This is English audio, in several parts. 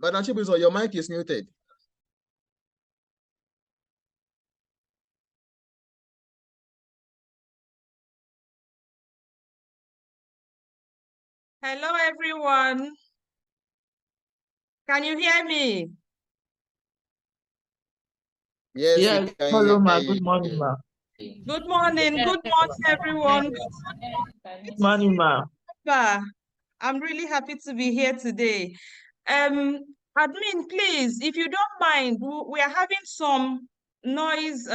Madam Chibuzo, your mic is muted. Hello, everyone. Can you hear me? Yes, we can hello, ma. hear Good morning, ma. Good morning. Good morning, everyone. Good morning, ma. I'm really happy to be here today. Admin, please, if you don't mind, we are having some noise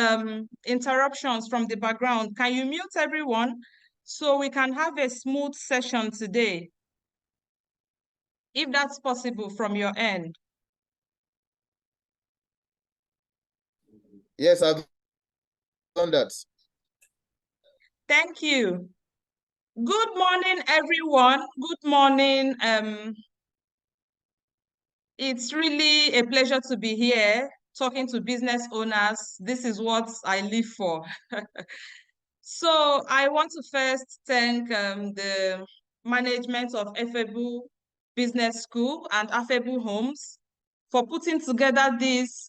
interruptions from the background. Can you mute everyone so we can have a smooth session today? If that's possible from your end. Yes, I've done that. Thank you. Good morning, everyone. Good morning. It's really a pleasure to be here talking to business owners. This is what I live for. So I want to first thank the management of Afebu Business School and Afebu Homes for putting together this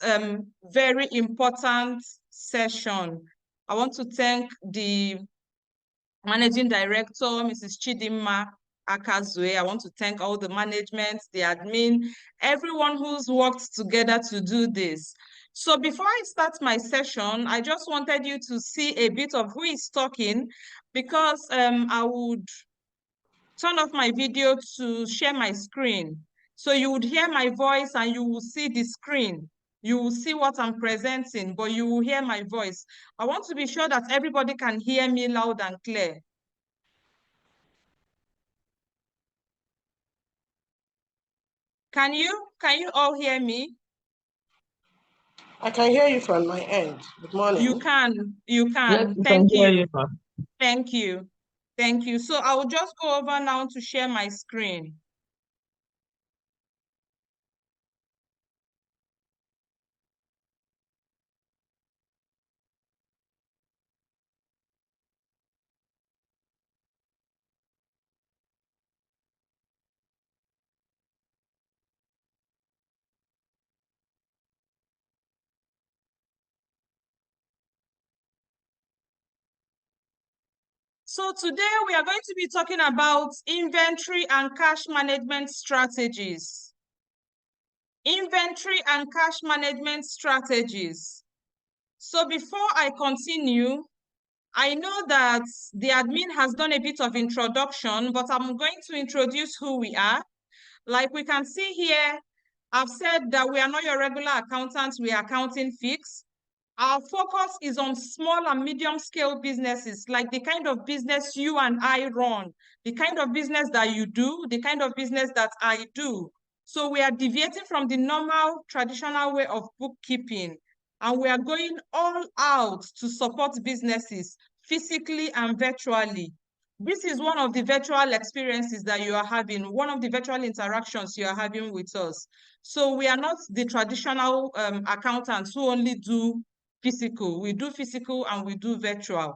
very important session. I want to thank the Managing Director, Mrs. Chidimma Akazue. I want to thank all the management, the admin, everyone who's worked together to do this. So before I start my session, I just wanted you to see a bit of who is talking, because I would turn off my video to share my screen. So you would hear my voice and you will see the screen. You will see what I'm presenting, but you will hear my voice. I want to be sure that everybody can hear me loud and clear. Can you all hear me? I can hear you from my end. Good morning. You can. Yes, we Thank can hear you. you, ma. Thank you. Thank you. So I will just go over now to share my screen. So today we are going to be talking about inventory and cash management strategies. Inventory and cash management strategies. So before I continue, I know that the admin has done a bit of introduction, but I'm going to introduce who we are. Like we can see here, I've said that we are not your regular accountants, we are accounting fix. Our focus is on small and medium scale businesses, like the kind of business you and I run, the kind of business that you do, the kind of business that I do. So we are deviating from the normal traditional way of bookkeeping, and we are going all out to support businesses physically and virtually. This is one of the virtual experiences that you are having, one of the virtual interactions you are having with us. So we are not the traditional accountants who only do physical. We do physical and we do virtual.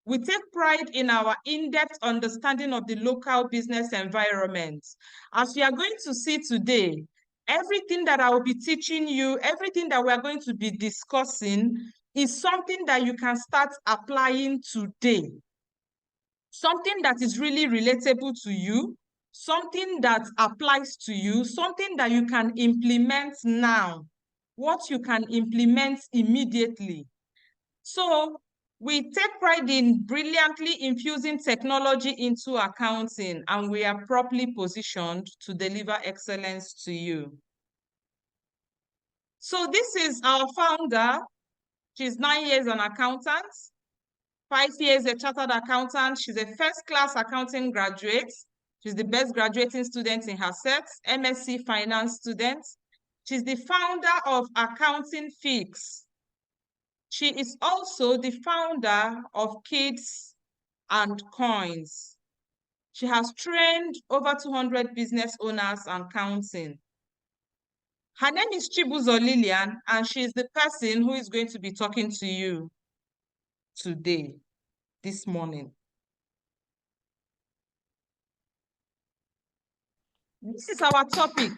We take pride in our in-depth understanding of the local business environment. As we are going to see today, everything that I will be teaching you, everything that we are going to be discussing is something that you can start applying today. Something that is really relatable to you, something that applies to you, something that you can implement now, what you can implement immediately. So we take pride in brilliantly infusing technology into accounting, and we are properly positioned to deliver excellence to you. So this is our founder. She's 9 years an accountant, 5 years a chartered accountant. She's a first-class accounting graduate. She's the best graduating student in her set, MSc Finance student. She's the founder of Accounting Fix. She is also the founder of Kids and Coins. She has trained over 200 business owners and counting. Her name is Chibuzo Lillian, and she is the person who is going to be talking to you today, this morning. This is our topic: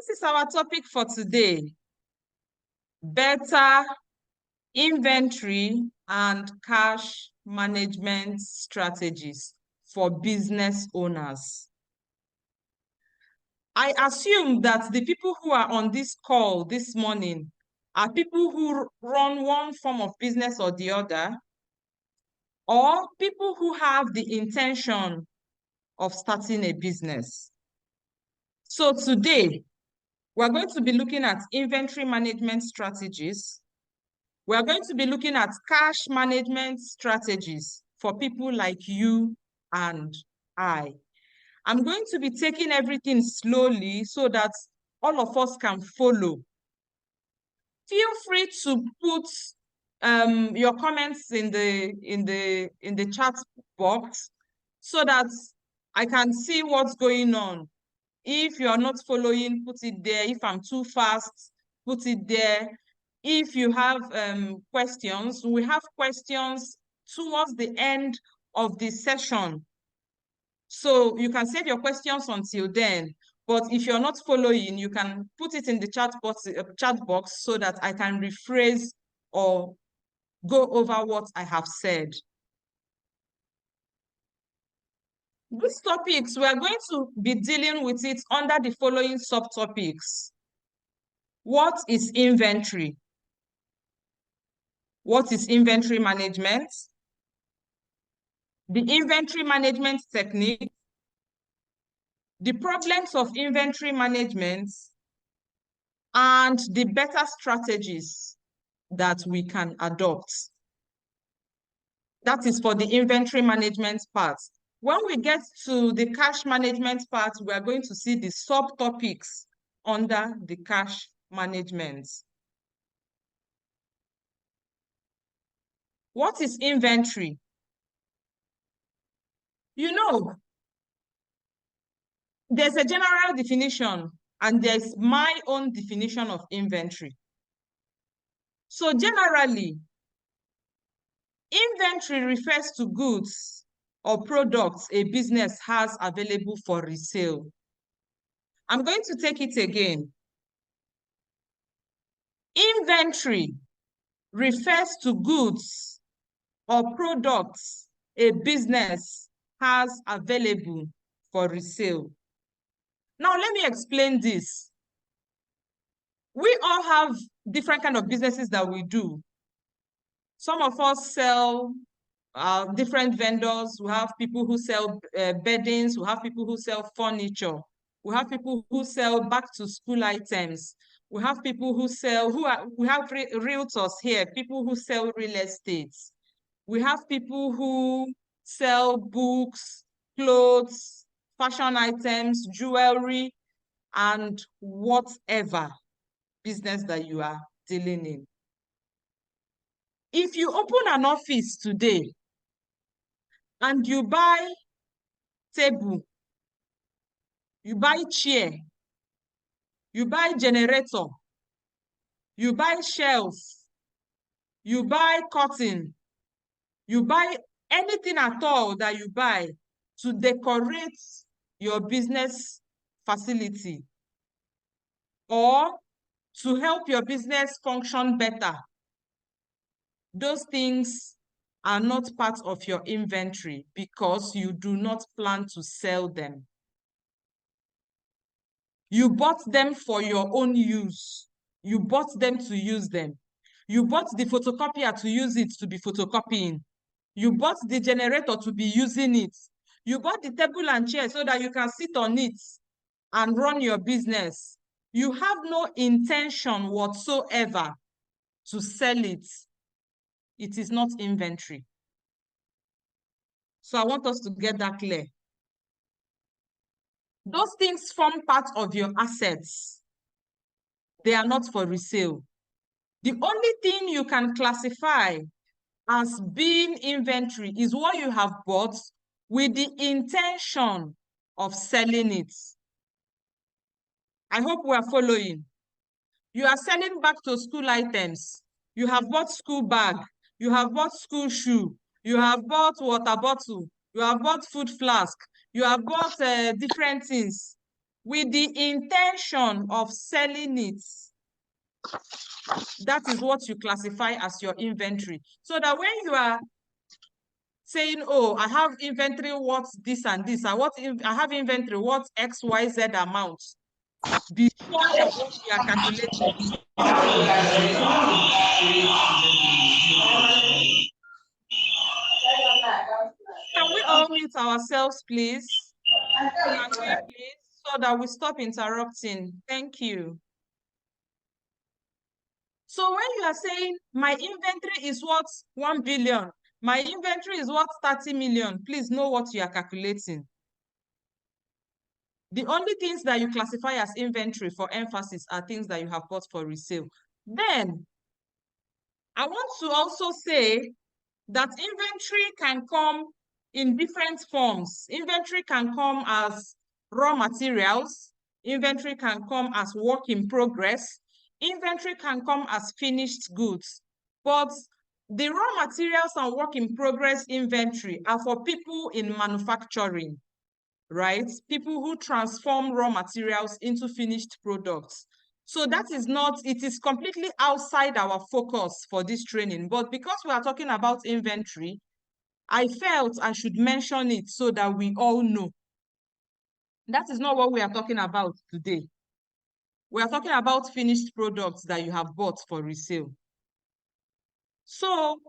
This is our topic for today. Better inventory and cash management strategies for business owners. I assume that the people who are on this call this morning are people who run one form of business or the other, or people who have the intention of starting a business. So today, we're going to be looking at inventory management strategies. We're going to be looking at cash management strategies for people like you and I. I'm going to be taking everything slowly so that all of us can follow. Feel free to put your comments in the chat box so that I can see what's going on. If you are not following, put it there. If I'm too fast, put it there. If you have questions, we have questions towards the end of the session. So you can save your questions until then. But if you're not following, you can put it in the chat box so that I can rephrase or go over what I have said. These topics, we are going to be dealing with it under the following subtopics. What is inventory? What is inventory management? The inventory management technique, the problems of inventory management, and the better strategies that we can adopt. That is for the inventory management part. When we get to the cash management part, we are going to see the subtopics under the cash management. What is inventory? You know, there's a general definition and there's my own definition of inventory. So generally, inventory refers to goods or products a business has available for resale. I'm going to take it again. Inventory refers to goods or products a business has available for resale. Now, let me explain this. We all have different kind of businesses that we do. Some of us sell different vendors. We have people who sell beddings. We have people who sell furniture. We have people who sell back to school items. We have people who sell, we have realtors here, people who sell real estate. We have people who sell books, clothes, fashion items, jewelry, and whatever business that you are dealing in. If you open an office today and you buy table, you buy chair, you buy generator, you buy shelf, you buy curtain, you buy anything at all that you buy to decorate your business facility or to help your business function better, those things are not part of your inventory because you do not plan to sell them. You bought them for your own use. You bought them to use them. You bought the photocopier to use it to be photocopying. You bought the generator to be using it. You bought the table and chair so that you can sit on it and run your business. You have no intention whatsoever to sell it. It is not inventory. So I want us to get that clear. Those things form part of your assets. They are not for resale. The only thing you can classify as being inventory is what you have bought with the intention of selling it. I hope we are following. You are selling back to school items. You have bought school bag. You have bought school shoe. You have bought water bottle. You have bought food flask. You have bought different things. with the intention of selling it. That is what you classify as your inventory. So that when you are saying, oh, I have inventory worth this and this, I have inventory worth XYZ amount, be sure that what you are calculating. Can we all mute ourselves, please? Can we, please? So that we stop interrupting. Thank you. So when you are saying my inventory is worth 1 billion, my inventory is worth 30 million, please know what you are calculating. The only things that you classify as inventory for emphasis are things that you have bought for resale. Then, I want to also say that inventory can come in different forms. Inventory can come as raw materials. Inventory can come as work in progress. Inventory can come as finished goods. But the raw materials and work in progress inventory are for people in manufacturing, right? People who transform raw materials into finished products. So that is not, it is completely outside our focus for this training. But because we are talking about inventory, I felt I should mention it so that we all know. That is not what we are talking about today. We are talking about finished products that you have bought for resale. So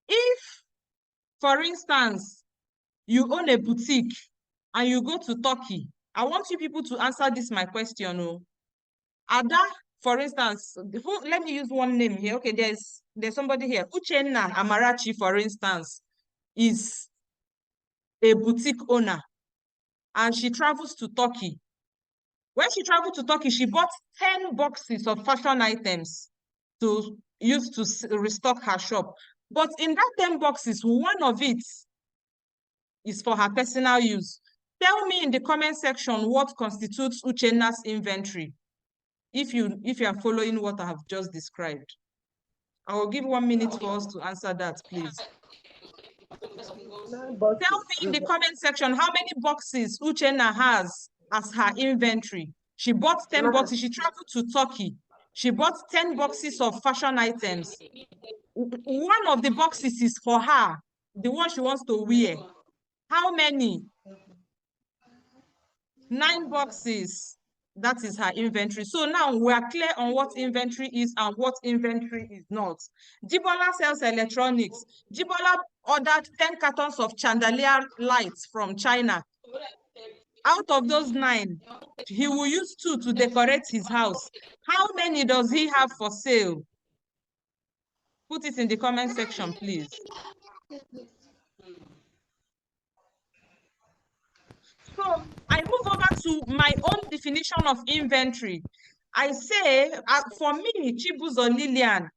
if, for instance, you own a boutique and you go to Turkey, I want you people to answer this my question. Oh. Ada, for instance, let me use one name here. Okay, there's somebody here. Uchenna Amarachi, for instance, is a boutique owner and she travels to Turkey. When she traveled to Turkey, she bought 10 boxes of fashion items to use to restock her shop. But in that 10 boxes, one of it is for her personal use. Tell me in the comment section what constitutes Uchenna's inventory, if you are following what I have just described. I will give 1 minute for us to answer that, please. Tell me in the comment section how many boxes Uchenna has as her inventory. She bought 10 boxes. She traveled to Turkey. She bought 10 boxes of fashion items. One of the boxes is for her, the one she wants to wear. How many? 9 boxes. That is her inventory. So now we are clear on what inventory is and what inventory is not. Jibola sells electronics. Jibola ordered 10 cartons of chandelier lights from China. Out of those 9, he will use 2 to decorate his house. How many does he have for sale? Put it in the comment section, please. So I move over to my own definition of inventory. I say, for me, Chibuzo Lillian,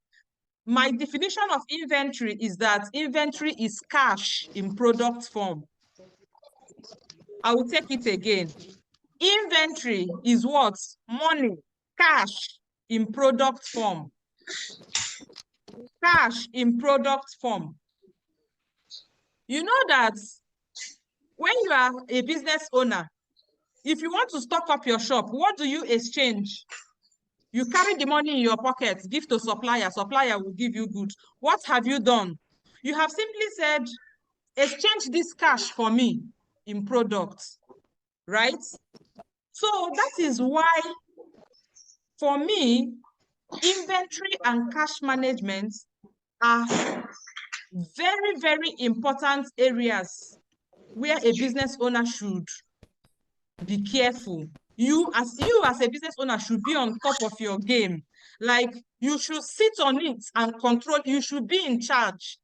my definition of inventory is that inventory is cash in product form. I will take it again. Inventory is what? Money, cash in product form. Cash in product form. You know that when you are a business owner, if you want to stock up your shop, what do you exchange? You carry the money in your pocket, give to supplier, supplier will give you goods. What have you done? You have simply said, exchange this cash for me in products, right? So that is why, for me, inventory and cash management are very, very important areas where a business owner should be careful. You as a business owner should be on top of your game. Like, you should sit on it and control. You should be in charge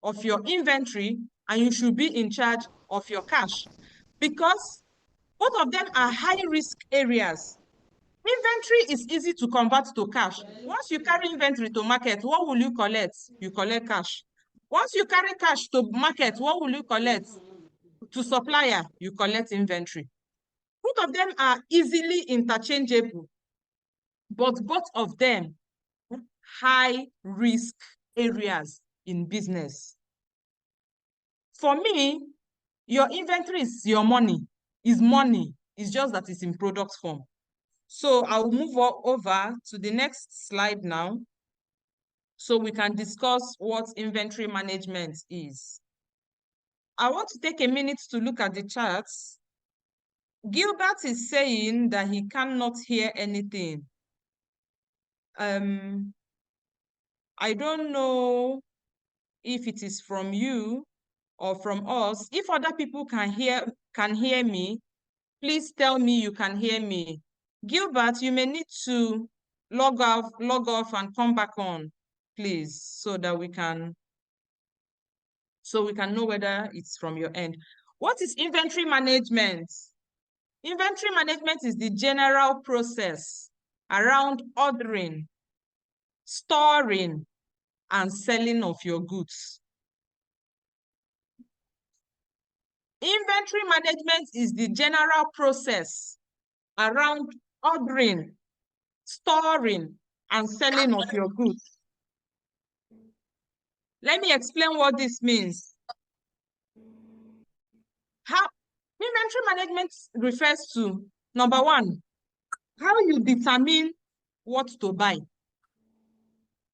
of your inventory and you should be in charge of your cash, because both of them are high risk areas. Inventory is easy to convert to cash. Once you carry inventory to market, what will you collect? You collect cash. Once you carry cash to market, what will you collect? To supplier, you collect inventory. Both of them are easily interchangeable, but both of them high risk areas in business. For me, your inventory is your money, It's just that it's in product form. So I'll move over to the next slide now, so we can discuss what inventory management is. I want to take a minute to look at the charts. Gilbert is saying that he cannot hear anything. I don't know if it is from you or from us. If other people can hear me, please tell me you can hear me. Gilbert, you may need to log off and come back on, please, so that we can know whether it's from your end. What is inventory management? Inventory management is the general process around ordering, storing, and selling of your goods. Inventory management is the general process around ordering, storing, and selling of your goods. Let me explain what this means. Inventory management refers to, number one, how you determine what to buy.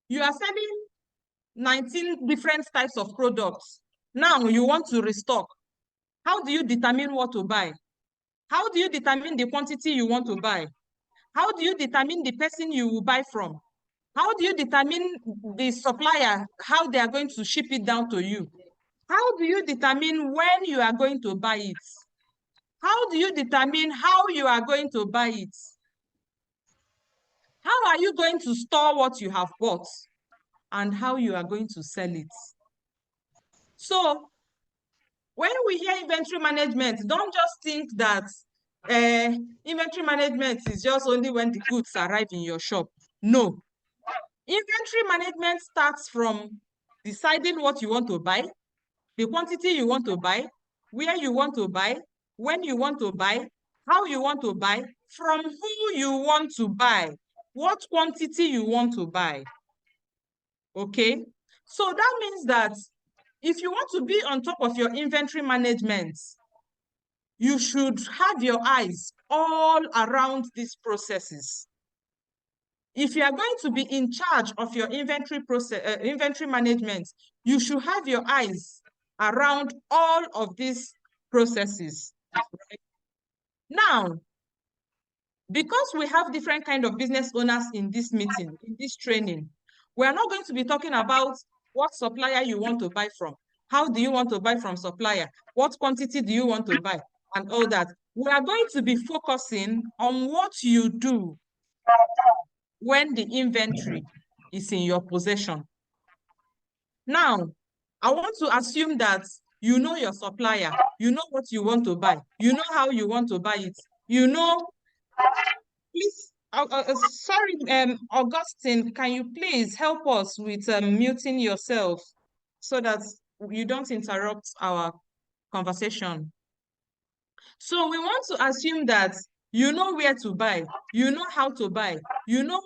You are selling 19 different types of products. Now you want to restock. How do you determine what to buy? How do you determine the quantity you want to buy? How do you determine the person you will buy from? How do you determine the supplier, how they are going to ship it down to you? How do you determine when you are going to buy it? How do you determine how you are going to buy it? How are you going to store what you have bought? And how you are going to sell it? So, when we hear inventory management, don't just think that inventory management is just only when the goods arrive in your shop. No. Inventory management starts from deciding what you want to buy, the quantity you want to buy, where you want to buy, when you want to buy, how you want to buy, from who you want to buy, what quantity you want to buy. Okay? So that means that if you want to be on top of your inventory management, you should have your eyes all around these processes. If you are going to be in charge of your inventory management, you should have your eyes around all of these processes. Now, because we have different kind of business owners in this meeting, in this training, we are not going to be talking about what supplier you want to buy from. How do you want to buy from supplier? What quantity do you want to buy? And all that. We are going to be focusing on what you do when the inventory is in your possession. Now, I want to assume that you know your supplier, you know what you want to buy, you know how you want to buy it, you know. Please, sorry, Augustine, can you please help us with muting yourself so that you don't interrupt our conversation? So we want to assume that you know where to buy, you know how to buy, you know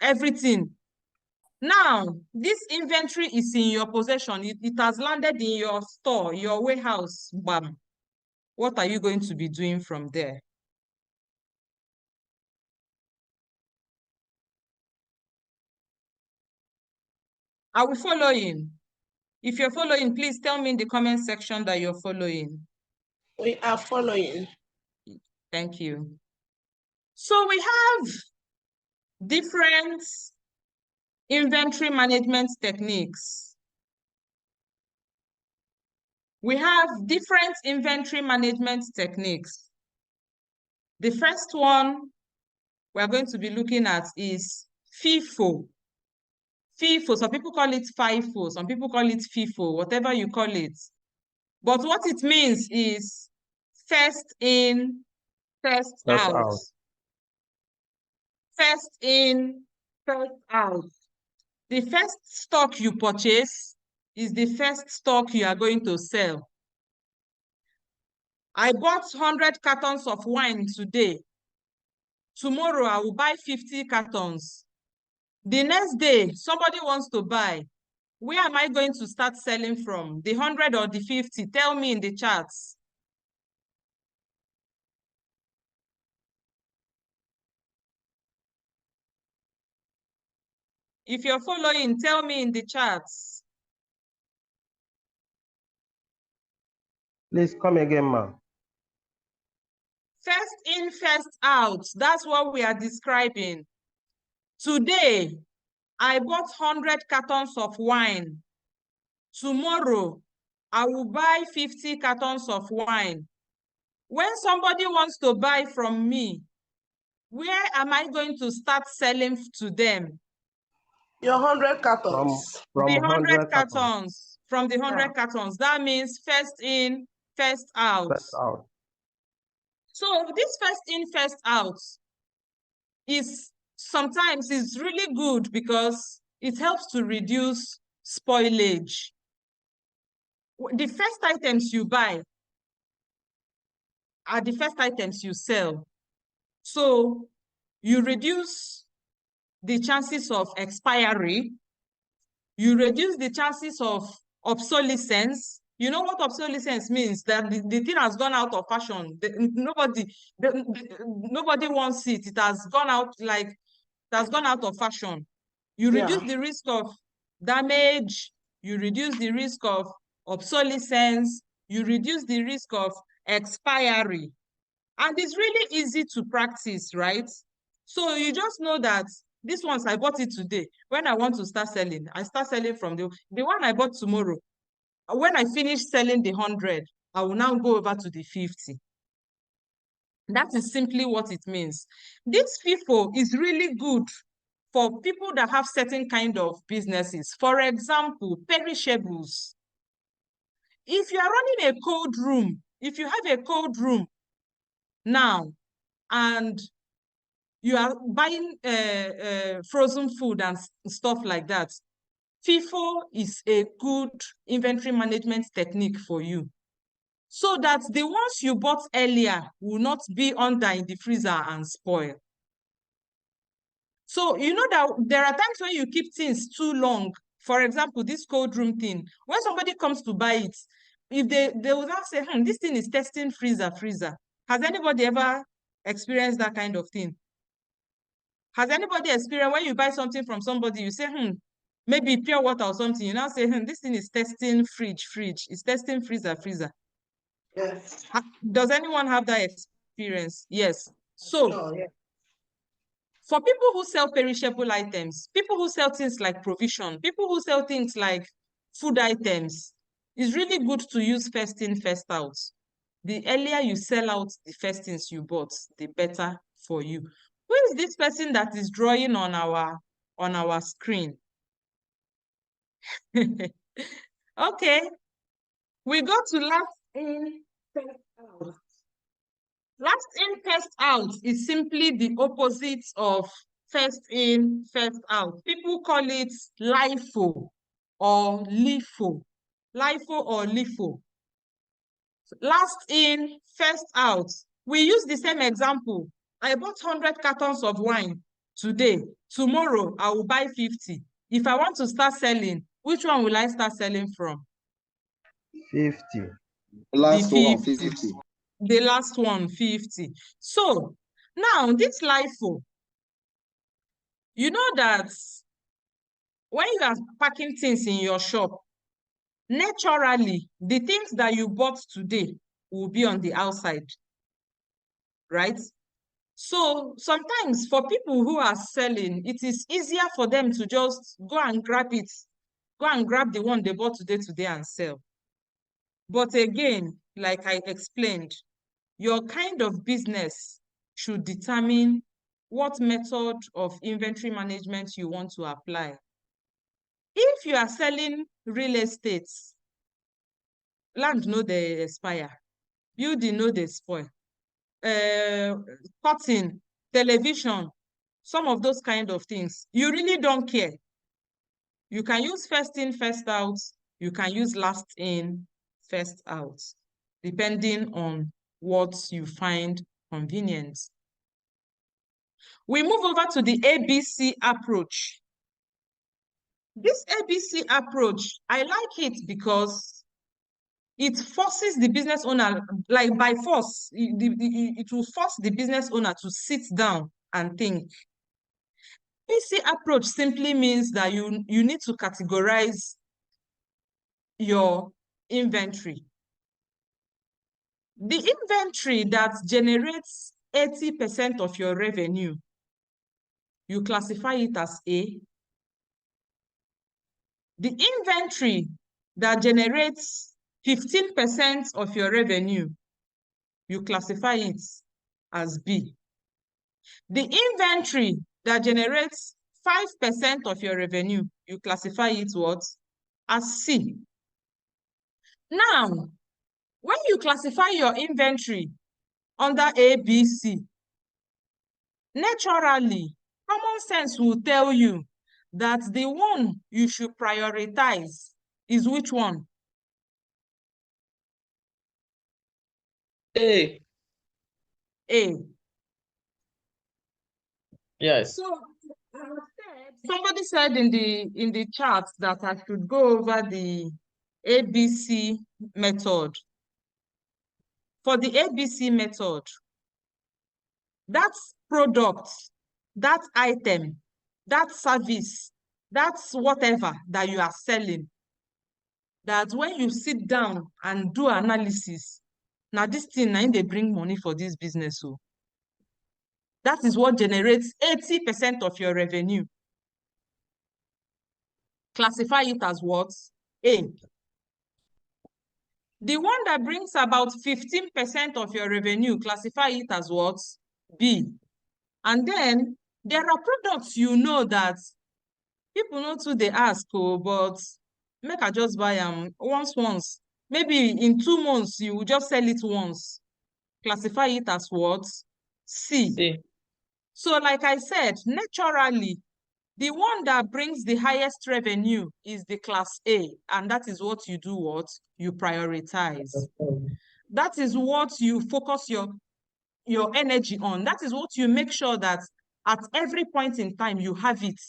everything. Now, this inventory is in your possession. It has landed in your store, your warehouse. Bam. What are you going to be doing from there? Are we following? If you're following, please tell me in the comment section that you're following. We are following. Thank you. So we have different inventory management techniques. We have different inventory management techniques. The first one we're going to be looking at is FIFO. FIFO, some people call it FIFO, some people call it FIFO, whatever you call it. But what it means is first in, first out. First in, first out. The first stock you purchase is the first stock you are going to sell. I bought 100 cartons of wine today. Tomorrow, I will buy 50 cartons. The next day, somebody wants to buy. Where am I going to start selling from? The 100 or the 50? Tell me in the charts. If you're following, tell me in the chats. Please come again, ma'am. First in, first out. That's what we are describing. Today, I bought 100 cartons of wine. Tomorrow, I will buy 50 cartons of wine. When somebody wants to buy from me, where am I going to start selling to them? Your 100 cartons. From The 100 cartons. cartons. From the 100 Yeah. cartons. That means first in, first out. First out. So this first in, first out is sometimes is really good because it helps to reduce spoilage. The first items you buy are the first items you sell. So you reduce the chances of expiry. You reduce the chances of obsolescence. You know what obsolescence means? That the thing has gone out of fashion. Nobody wants it. It has gone out of fashion. You reduce the risk of damage. You reduce the risk of obsolescence. You reduce the risk of expiry. And it's really easy to practice, right? So you just know that this ones, I bought it today. When I want to start selling, I start selling from the one I bought tomorrow. When I finish selling the 100, I will now go over to the 50. That is simply what it means. This FIFO is really good for people that have certain kind of businesses. For example, perishables. If you are running a cold room, if you have a cold room now, and you are buying frozen food and stuff like that, FIFO is a good inventory management technique for you, so that the ones you bought earlier will not be under in the freezer and spoil. So you know that there are times when you keep things too long. For example, this cold room thing, when somebody comes to buy it, if they will not say, this thing is testing freezer. Has anybody ever experienced that kind of thing? Has anybody experienced when you buy something from somebody, you say, maybe pure water or something, you now say, this thing is testing fridge, it's testing freezer. Yes. Does anyone have that experience? Yes. So, yeah. For people who sell perishable items, people who sell things like provision, people who sell things like food items, it's really good to use first in, first out. The earlier you sell out the first things you bought, the better for you. Who is this person that is drawing on our screen? Okay. We go to last in, first out. Last in, first out is simply the opposite of first in, first out. People call it LIFO or LIFO. LIFO or LIFO. Last in, first out. We use the same example. I bought 100 cartons of wine today. Tomorrow, I will buy 50. If I want to start selling, which one will I start selling from? 50. Last The one, 50. 50. The last one, 50. So, now this LIFO, you know that when you are packing things in your shop, naturally, the things that you bought today will be on the outside, right? So sometimes for people who are selling, it is easier for them to just go and grab it, go and grab the one they bought today and sell. But again, like I explained, your kind of business should determine what method of inventory management you want to apply. If you are selling real estate, land no dey expire, building no dey spoil, cotton, television, some of those kind of things, you really don't care. You can use first in, first out. You can use last in, first out, depending on what you find convenient. We move over to the ABC approach. This ABC approach, I like it because it forces the business owner, like by force, it will force the business owner to sit down and think. ABC approach simply means that you need to categorize your inventory. The inventory that generates 80% of your revenue, you classify it as A. The inventory that generates 15% of your revenue, you classify it as B. The inventory that generates 5% of your revenue, you classify it what? As C. Now, when you classify your inventory under A, B, C, naturally, common sense will tell you that the one you should prioritize is which one? A. A. Yes. So somebody said in the chat that I should go over the ABC method. For the ABC method, that product, that item, that service, that's whatever that you are selling, that when you sit down and do analysis, now this thing, now they bring money for this business. So that is what generates 80% of your revenue. Classify it as what? A. The one that brings about 15% of your revenue, classify it as what? B. And then there are products you know that people know too they ask, oh, but make I just buy them once. Maybe in 2 months, you will just sell it once. Classify it as what? C. C. So like I said, naturally, the one that brings the highest revenue is the class A, and that is what you do what? You prioritize. That is what you focus your energy on. That is what you make sure that at every point in time you have it.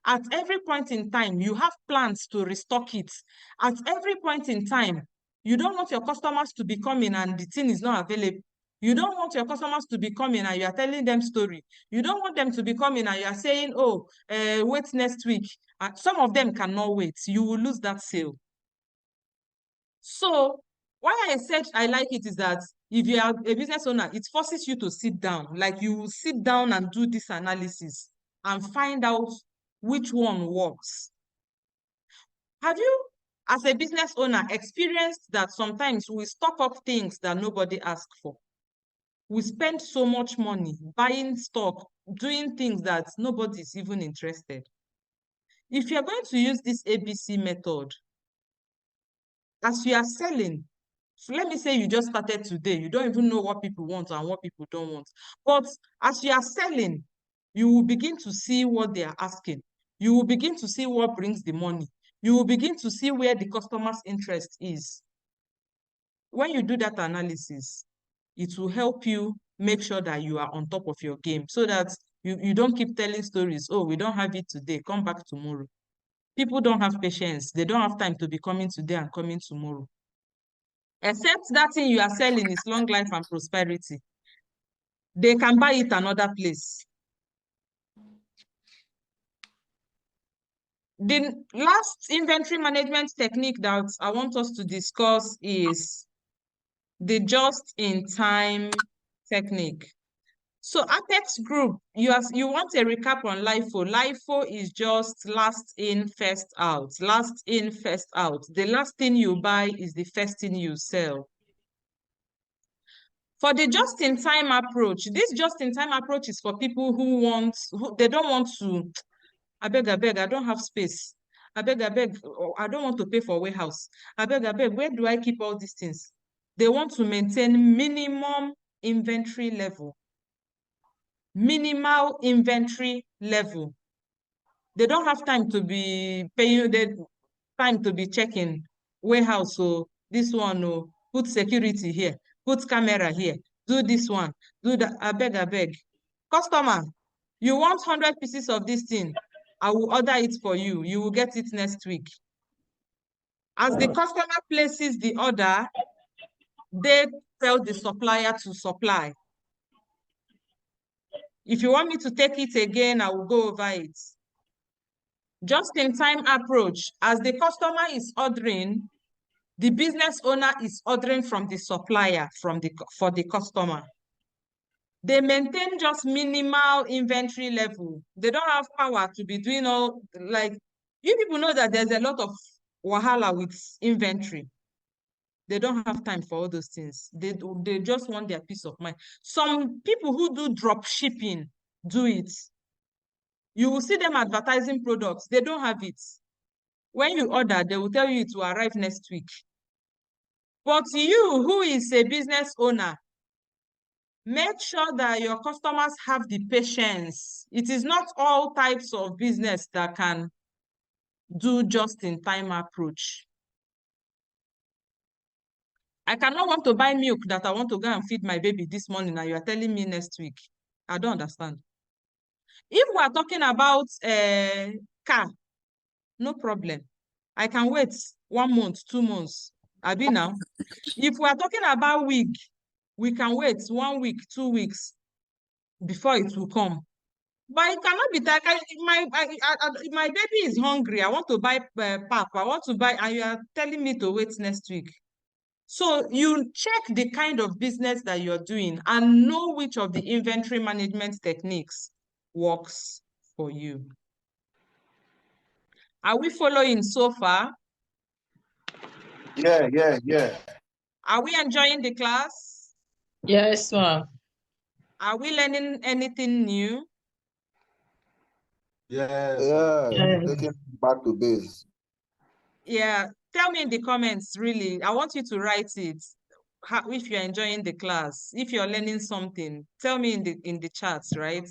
At every point in time, you have plans to restock it. At every point in time, you don't want your customers to be coming and the thing is not available. You don't want your customers to be coming and you are telling them story. You don't want them to be coming and you are saying, oh, wait next week. Some of them cannot wait. You will lose that sale. So why I said I like it is that if you are a business owner, it forces you to sit down. Like you will sit down and do this analysis and find out which one works. Have you, as a business owner, experienced that sometimes we stock up things that nobody asked for? We spend so much money buying stock, doing things that nobody's even interested. If you're going to use this ABC method, as you are selling, so let me say you just started today, you don't even know what people want and what people don't want. But as you are selling, you will begin to see what they are asking. You will begin to see what brings the money. You will begin to see where the customer's interest is. When you do that analysis, it will help you make sure that you are on top of your game so that you don't keep telling stories. Oh, we don't have it today, come back tomorrow. People don't have patience. They don't have time to be coming today and coming tomorrow. Except that thing you are selling is long life and prosperity. They can buy it another place. The last inventory management technique that I want us to discuss is the just-in-time technique. So Apex Group, you want a recap on LIFO. LIFO is just last in, first out. Last in, first out. The last thing you buy is the first thing you sell. For the just-in-time approach, this just-in-time approach is for people who they don't want to, I beg, I don't have space. I beg, I don't want to pay for warehouse. I beg, where do I keep all these things? They want to maintain minimum inventory level. Minimal inventory level. They don't have time to be paying, time to be checking warehouse. So this one, put security here, put camera here, do this one, do that. I beg. Customer, you want 100 pieces of this thing, I will order it for you. You will get it next week. As the customer places the order, they tell the supplier to supply. If you want me to take it again, I will go over it. Just-in-time approach. As the customer is ordering, the business owner is ordering from the supplier for the customer. They maintain just minimal inventory level. They don't have power to be doing all, like, you people know that there's a lot of wahala with inventory. They don't have time for all those things. They just want their peace of mind. Some people who do drop shipping do it. You will see them advertising products. They don't have it. When you order, they will tell you it will arrive next week. But you, who is a business owner, make sure that your customers have the patience. It is not all types of business that can do just-in-time approach. I cannot want to buy milk that I want to go and feed my baby this morning, and you are telling me next week. I don't understand. If we are talking about car, no problem. I can wait 1 month, 2 months. Abi now. If we are talking about wig, we can wait 1 week, 2 weeks before it will come. But it cannot be that my baby is hungry. I want to buy pap. I want to buy, and you are telling me to wait next week. So you check the kind of business that you're doing and know which of the inventory management techniques works for you. Are we following so far? Yeah. Are we enjoying the class? Yes, ma'am. Are we learning anything new? Yeah. Yes. Taking back to base. Yeah, tell me in the comments, really. I want you to write it. If you're enjoying the class, if you're learning something, tell me in the chats, right?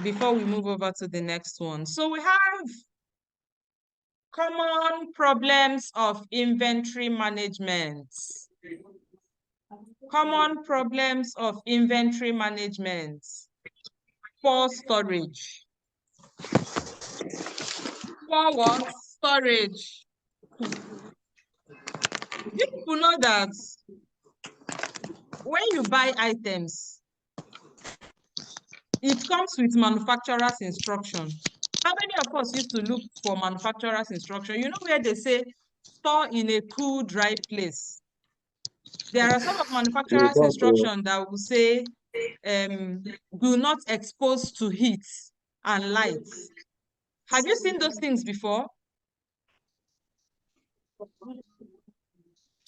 Before we move over to the next one. So we have common problems of inventory management. Common problems of inventory management. Poor storage. Poor what? Storage. You people know that when you buy items, it comes with manufacturer's instruction. How many of us used to look for manufacturer's instruction? You know where they say, store in a cool, dry place. There are some of manufacturer's instruction that will say, do not expose to heat and light. Have you seen those things before?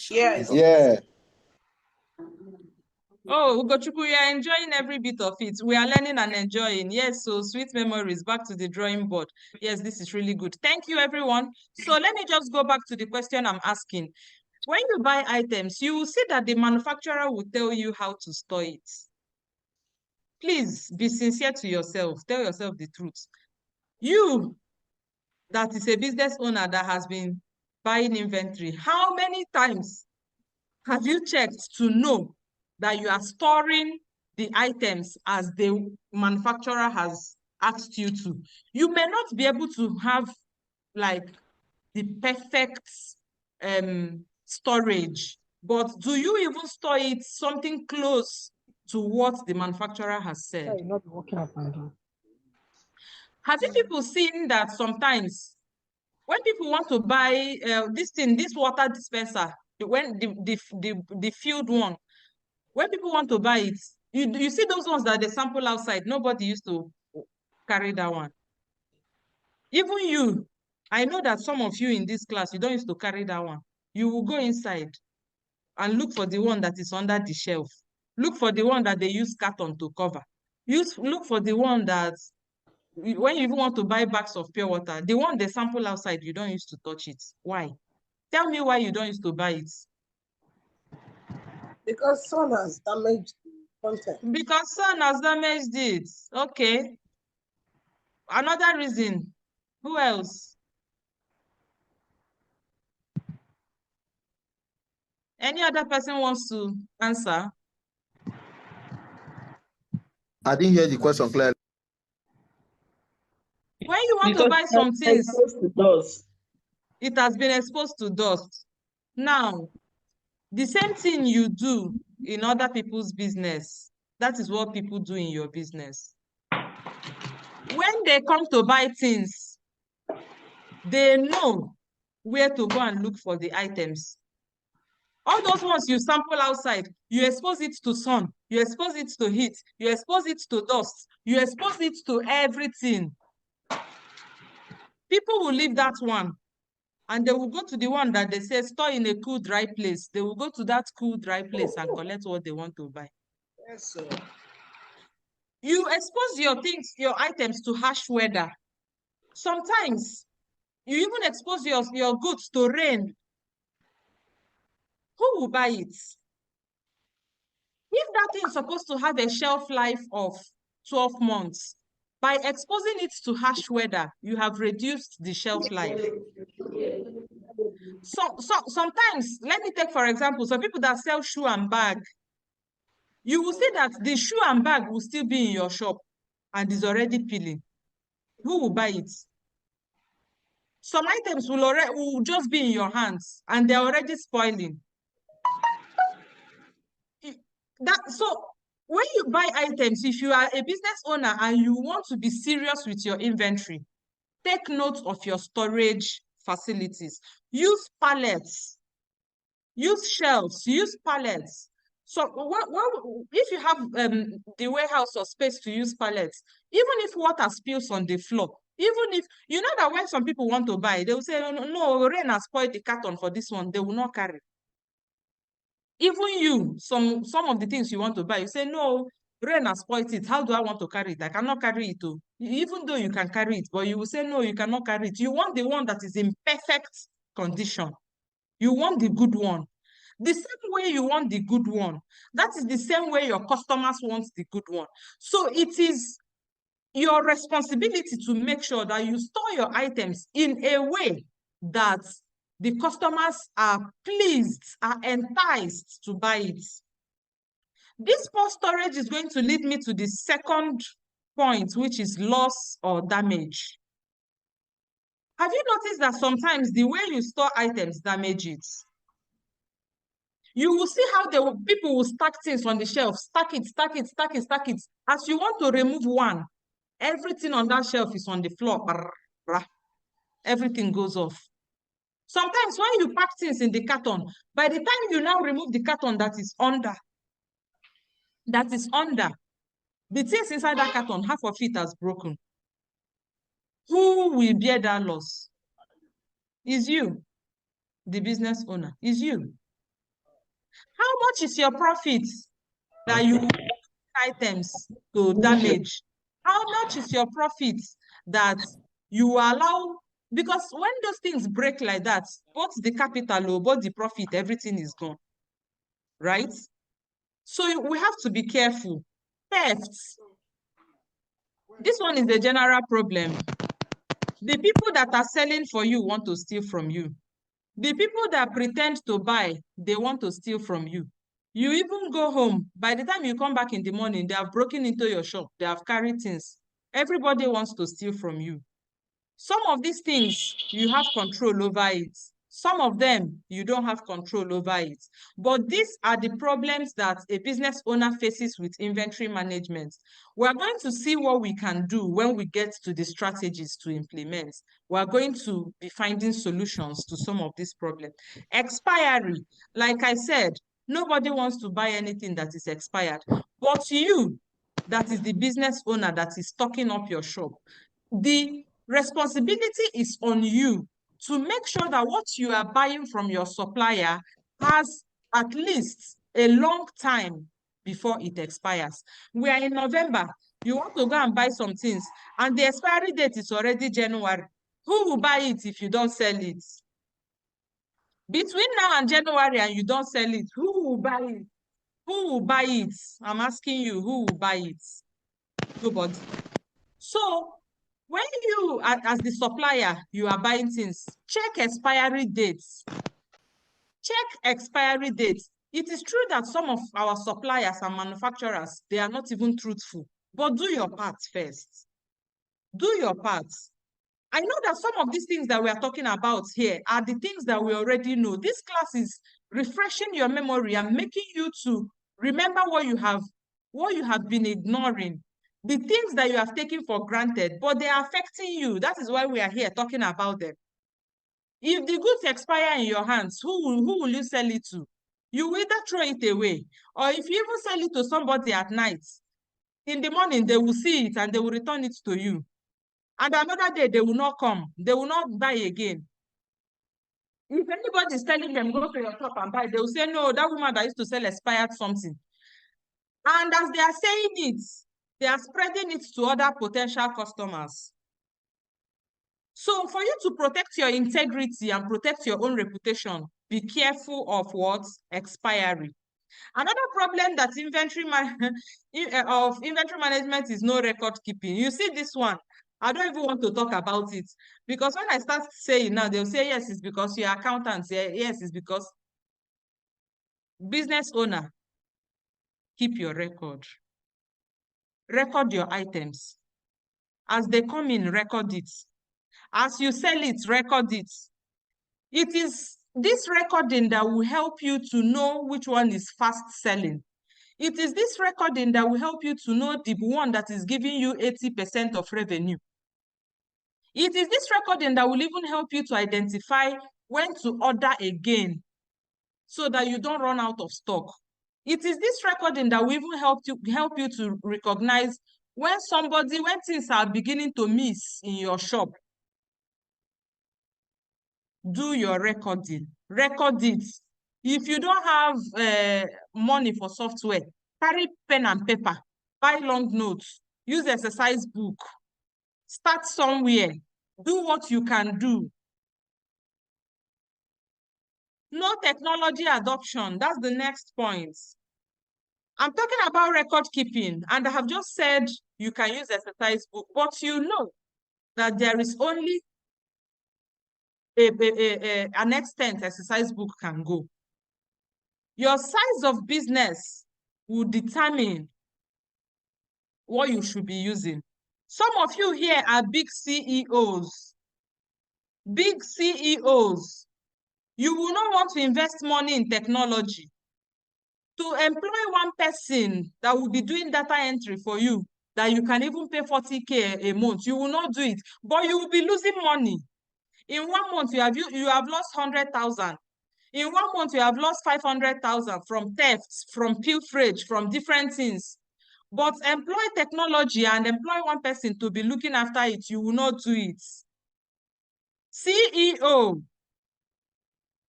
Yes. Yeah. Oh, Ugochukwu, you are enjoying every bit of it. We are learning and enjoying. Yes, so sweet memories, back to the drawing board. Yes, this is really good. Thank you, everyone. So let me just go back to the question I'm asking. When you buy items, you will see that the manufacturer will tell you how to store it. Please be sincere to yourself. Tell yourself the truth. You, that is a business owner that has been buying inventory, how many times have you checked to know that you are storing the items as the manufacturer has asked you to? You may not be able to have like the perfect storage, but do you even store it something close to what the manufacturer has said? Not walking up and down. Have you people seen that sometimes when people want to buy this water dispenser, when the filled one, when people want to buy it, you see those ones that they sample outside, nobody used to carry that one. Even you, I know that some of you in this class, you don't used to carry that one. You will go inside and look for the one that is under the shelf. Look for the one that they use carton to cover. Look for the one that, when you even want to buy bags of pure water, the one they sample outside, you don't used to touch it. Why? Tell me why you don't used to buy it. Because sun has damaged the content. Because sun has damaged it. Okay. Another reason. Who else? Any other person wants to answer? I didn't hear the question clearly. When you want to buy some things, it has been exposed to dust. Now, the same thing you do in other people's business, That is what people do in your business. When they come to buy things, they know where to go and look for the items. All those ones you sample outside, you expose it to sun, you expose it to heat, you expose it to dust, you expose it to everything. People will leave that one and they will go to the one that they say store in a cool, dry place. They will go to that cool, dry place and collect what they want to buy. Yes, sir. You expose your things, your items to harsh weather. Sometimes you even expose your goods to rain. Who will buy it? If that thing is supposed to have a shelf life of 12 months, by exposing it to harsh weather, you have reduced the shelf life. So sometimes, let me take for example, some people that sell shoe and bag, you will see that the shoe and bag will still be in your shop and is already peeling. Who will buy it? Some items will just be in your hands and they're already spoiling. So when you buy items, if you are a business owner and you want to be serious with your inventory, take note of your storage facilities. Use pallets, use shelves, use pallets. So if you have the warehouse or space to use pallets, even if water spills on the floor, even if, you know that when some people want to buy, they will say, no, rain has spoiled the carton for this one, they will not carry. Even you, some of the things you want to buy, you say, no, rain has spoiled it. How do I want to carry it? I cannot carry it too. Even though you can carry it, but you will say, no, you cannot carry it. You want the one that is in perfect condition. You want the good one. The same way you want the good one, that is the same way your customers want the good one. So it is your responsibility to make sure that you store your items in a way that the customers are pleased, are enticed to buy it. This poor storage is going to lead me to the second point, which is loss or damage. Have you noticed that sometimes the way you store items damage it? You will see how people will stack things on the shelf, stack it, stack it, stack it, stack it. As you want to remove one, everything on that shelf is on the floor. Everything goes off. Sometimes when you pack things in the carton, by the time you now remove the carton that is under, the things inside that carton, half of it has broken. Who will bear that loss? Is you, the business owner, is you. How much is your profit that you items to damage? How much is your profit that you allow? Because when those things break like that, both the capital, both the profit, everything is gone, right? So we have to be careful. Thefts. This one is a general problem. The people that are selling for you want to steal from you. The people that pretend to buy, they want to steal from you. You even go home. By the time you come back in the morning, they have broken into your shop. They have carried things. Everybody wants to steal from you. Some of these things, you have control over it. Some of them, you don't have control over it. But these are the problems that a business owner faces with inventory management. We're going to see what we can do when we get to the strategies to implement. We're going to be finding solutions to some of these problems. Expiry, like I said, nobody wants to buy anything that is expired. But you, that is the business owner that is stocking up your shop, the responsibility is on you to make sure that what you are buying from your supplier has at least a long time before it expires. We are in November. You want to go and buy some things, and the expiry date is already January. Who will buy it if you don't sell it? Between now and January and you don't sell it, who will buy it? Who will buy it? I'm asking you, who will buy it? Nobody. So when you, as the supplier, you are buying things, check expiry dates. Check expiry dates. It is true that some of our suppliers and manufacturers, they are not even truthful, but do your part first. Do your part. I know that some of these things that we are talking about here are the things that we already know. This class is refreshing your memory and making you to remember what you have what you have been ignoring, the things that you have taken for granted, but they are affecting you. That is why we are here talking about them. If the goods expire in your hands, who will you sell it to? You will either throw it away, or if you even sell it to somebody at night, in the morning, they will see it and they will return it to you. And another day, they will not come. They will not buy again. If anybody is telling them, go to your shop and buy, they will say, no, that woman that used to sell expired something. And as they are saying it, they are spreading it to other potential customers. So for you to protect your integrity and protect your own reputation, be careful of what? Expiry. Another problem that inventory management is no record keeping. You see this one, I don't even want to talk about it, because when I start saying now, they'll say, yes, it's because your accountant. Yes, it's because business owner, keep your record. Record your items. As they come in, record it. As you sell it, record it. It is this recording that will help you to know which one is fast selling. It is this recording that will help you to know the one that is giving you 80% of revenue. It is this recording that will even help you to identify when to order again so that you don't run out of stock. It is this recording that will even help you to recognize when things are beginning to miss in your shop. Do your recording. Record it. If you don't have money for software, carry pen and paper, buy long notes, use exercise book, start somewhere, do what you can do. No technology adoption, that's the next point. I'm talking about record keeping, and I have just said you can use exercise book, but you know that there is only an extent exercise book can go. Your size of business will determine what you should be using. Some of you here are big CEOs. Big CEOs. You will not want to invest money in technology. To employ one person that will be doing data entry for you, that you can even pay 40K a month, you will not do it, but you will be losing money. In 1 month, you have lost 100,000. In 1 month, you have lost 500,000 from thefts, from pilferage, from different things. But employ technology and employ one person to be looking after it, you will not do it. CEO,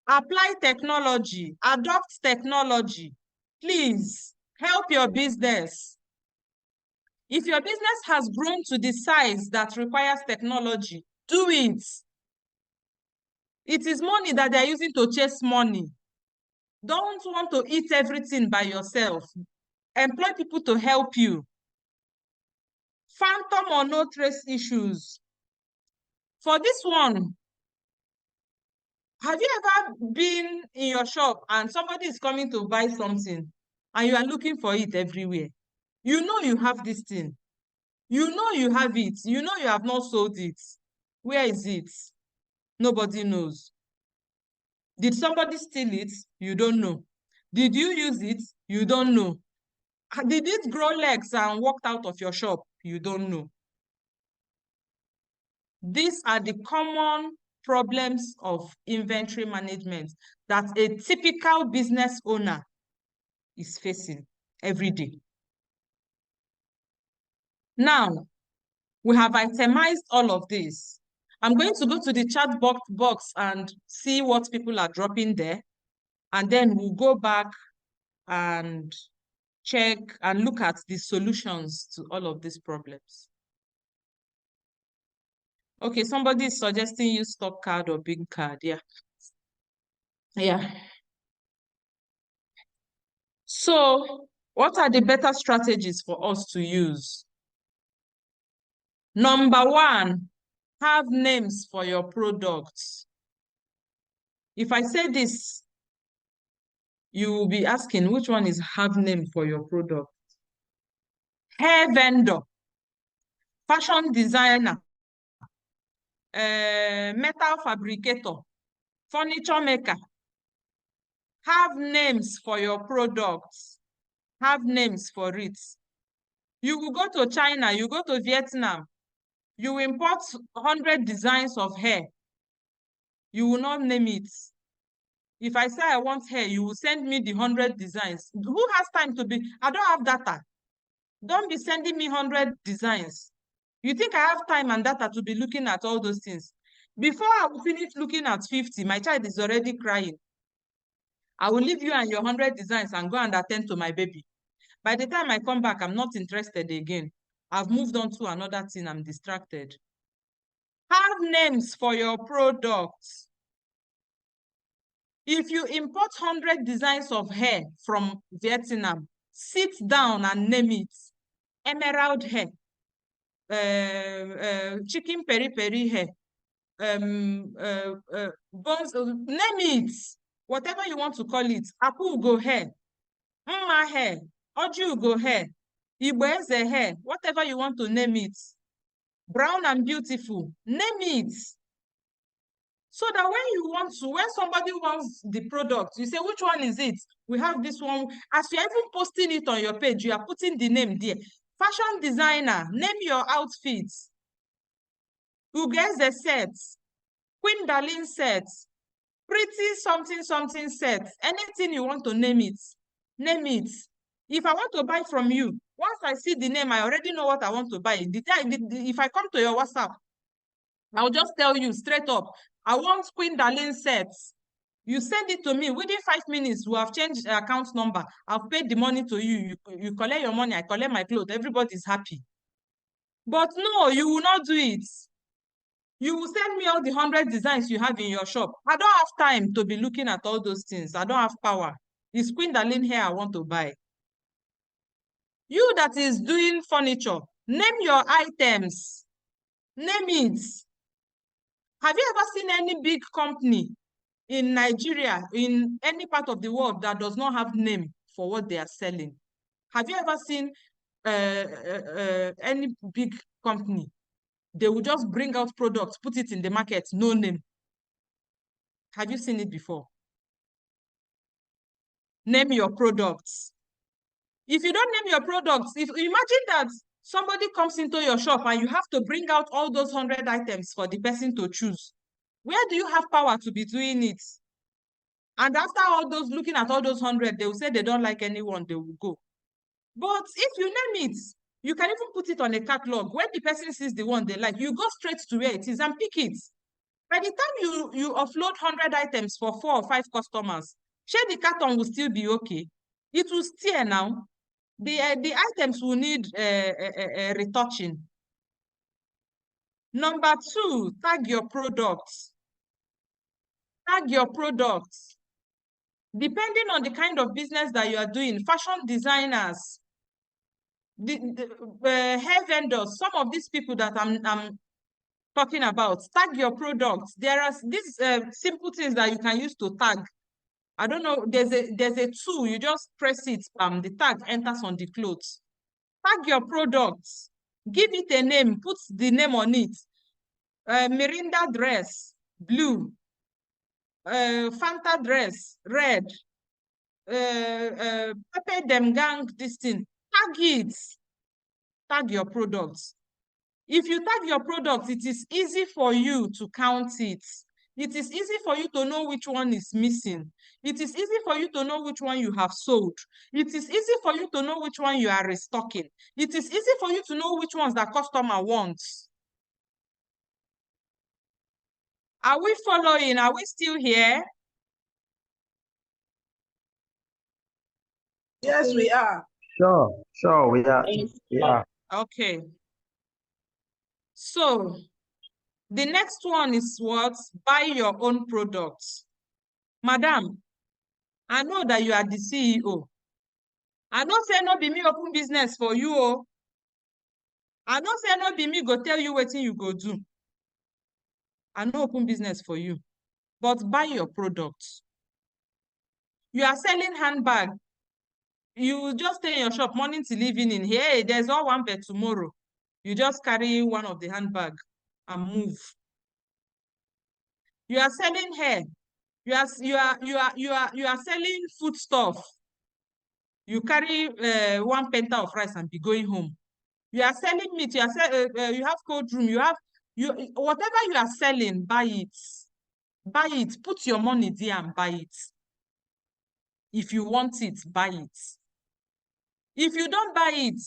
apply technology, adopt technology. Please help your business. If your business has grown to the size that requires technology, do it. It is money that they're using to chase money. Don't want to eat everything by yourself. Employ people to help you. Phantom or no trace issues. For this one, have you ever been in your shop and somebody is coming to buy something and you are looking for it everywhere? You know you have this thing. You know you have it. You know you have not sold it. Where is it? Nobody knows. Did somebody steal it? You don't know. Did you use it? You don't know. Did it grow legs and walked out of your shop? You don't know. These are the common problems of inventory management that a typical business owner is facing every day. Now, we have itemized all of this. I'm going to go to the chat box and see what people are dropping there. And then we'll go back and check and look at the solutions to all of these problems. Okay, somebody is suggesting use stock card or big card. Yeah. Yeah. So, what are the better strategies for us to use? Number one, have names for your products. If I say this, you will be asking which one is have name for your product. Hair vendor, fashion designer, metal fabricator, furniture maker. Have names for your products. have names for it. You will go to China, you go to Vietnam, you import 100 designs of hair. You will not name it. If I say I want hair, you will send me the 100 designs. Who has time to be? I don't have data. Don't be sending me 100 designs. You think I have time and data to be looking at all those things? Before I will finish looking at 50, my child is already crying. I will leave you and your 100 designs and go and attend to my baby. By the time I come back, I'm not interested again. I've moved on to another thing. I'm distracted. Have names for your products. If you import 100 designs of hair from Vietnam, sit down and name it. Emerald hair, chicken peri-peri hair, bones, name it. Whatever you want to call it. Akugo hair, Mma hair, Ojugo hair, Igbo hair, whatever you want to name it. Brown and beautiful, name it. So that when somebody wants the product, you say, which one is it? We have this one. As you're even posting it on your page, you are putting the name there. Fashion designer, name your outfits. Ugeze sets, Queen Darlene sets, pretty something sets. Anything you want to name it, name it. If I want to buy from you, once I see the name, I already know what I want to buy. If I come to your WhatsApp, I'll just tell you straight up, I want Queen Darlene sets. You send it to me within 5 minutes. We have changed the account number. I've paid the money to you. You collect your money. I collect my clothes. Everybody's happy. But no, you will not do it. You will send me all the 100 designs you have in your shop. I don't have time to be looking at all those things. I don't have power. It's Queen Darlene hair I want to buy. You that is doing furniture, name your items. Name it. Have you ever seen any big company in Nigeria, in any part of the world, that does not have name for what they are selling? Have you ever seen any big company? They will just bring out products, put it in the market, no name. Have you seen it before? Name your products. If you don't name your products, if imagine that somebody comes into your shop and you have to bring out all those 100 items for the person to choose. Where do you have power to be doing it? And after all those, looking at all those 100, they will say they don't like anyone, they will go. But if you name it, you can even put it on a catalog. When the person sees the one they like, you go straight to where it is and pick it. By the time you offload 100 items for 4 or 5 customers, share the carton will still be okay. It will steer now. The items will need retouching. Number 2, tag your products. Tag your products. Depending on the kind of business that you are doing, fashion designers, the hair vendors, some of these people that I'm talking about, tag your products. There are these simple things that you can use to tag. I don't know, there's a tool, you just press it, the tag enters on the clothes. Tag your products, give it a name, put the name on it. Mirinda dress, blue. Fanta dress, red. Pepe Dem Gang, this thing. Tag it. Tag your products. If you tag your products, it is easy for you to count it. It is easy for you to know which one is missing. It is easy for you to know which one you have sold. It is easy for you to know which one you are restocking. It is easy for you to know which ones that customer wants. Are we following? Are we still here? Yes, we are. Sure, we are. Yeah. Okay. So, the next one is what? Buy your own products. Madam, I know that you are the CEO. I know say no be me open business for you. Oh. I know say no be me go tell you what you go do. I know open business for you. But buy your products. You are selling handbag. You just stay in your shop morning till evening. Hey, there's all one bed tomorrow. You just carry one of the handbag and move. You are selling hair. You are selling food stuff. You carry one penta of rice and be going home. You are selling meat. You are you have cold room. You have whatever you are selling. Buy it. Buy it. Put your money there and buy it. If you want it, buy it. If you don't buy it,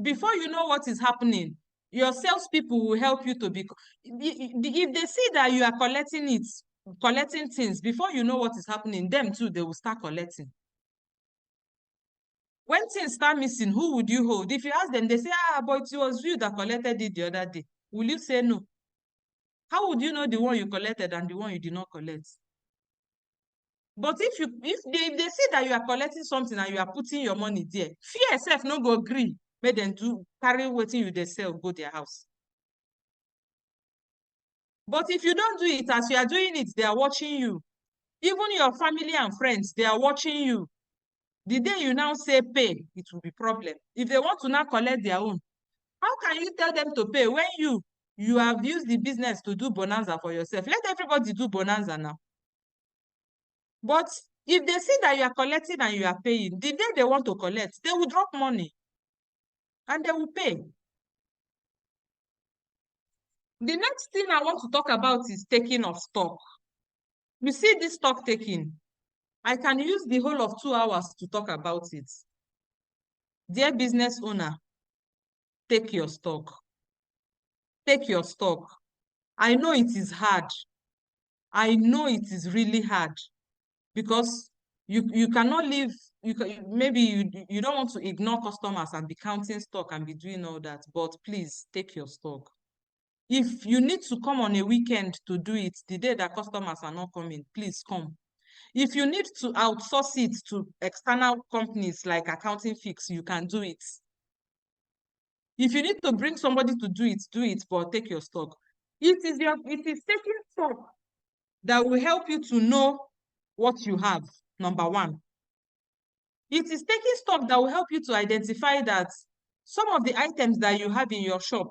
before you know what is happening, your salespeople will help you to be. If they see that you are collecting things, before you know what is happening, them too, they will start collecting. When things start missing, who would you hold? If you ask them, they say, but it was you that collected it the other day. Will you say no? How would you know the one you collected and the one you did not collect? But if they see that you are collecting something and you are putting your money there, fear yourself, no go agree. Make them do carry what you they sell, go their house. But if you don't do it as you are doing it, they are watching you. Even your family and friends, they are watching you. The day you now say pay, it will be problem. If they want to now collect their own, how can you tell them to pay when you have used the business to do bonanza for yourself? Let everybody do bonanza now. But if they see that you are collecting and you are paying, the day they want to collect, they will drop money and they will pay. The next thing I want to talk about is taking of stock. You see this stock taking. I can use the whole of 2 hours to talk about it. Dear business owner, take your stock. Take your stock. I know it is hard. I know it is really hard because you cannot live, maybe you don't want to ignore customers and be counting stock and be doing all that, but please take your stock. If you need to come on a weekend to do it, the day that customers are not coming, please come. If you need to outsource it to external companies like Accounting Fix, you can do it. If you need to bring somebody to do it, but take your stock. It is taking stock that will help you to know what you have, number one. It is taking stock that will help you to identify that some of the items that you have in your shop,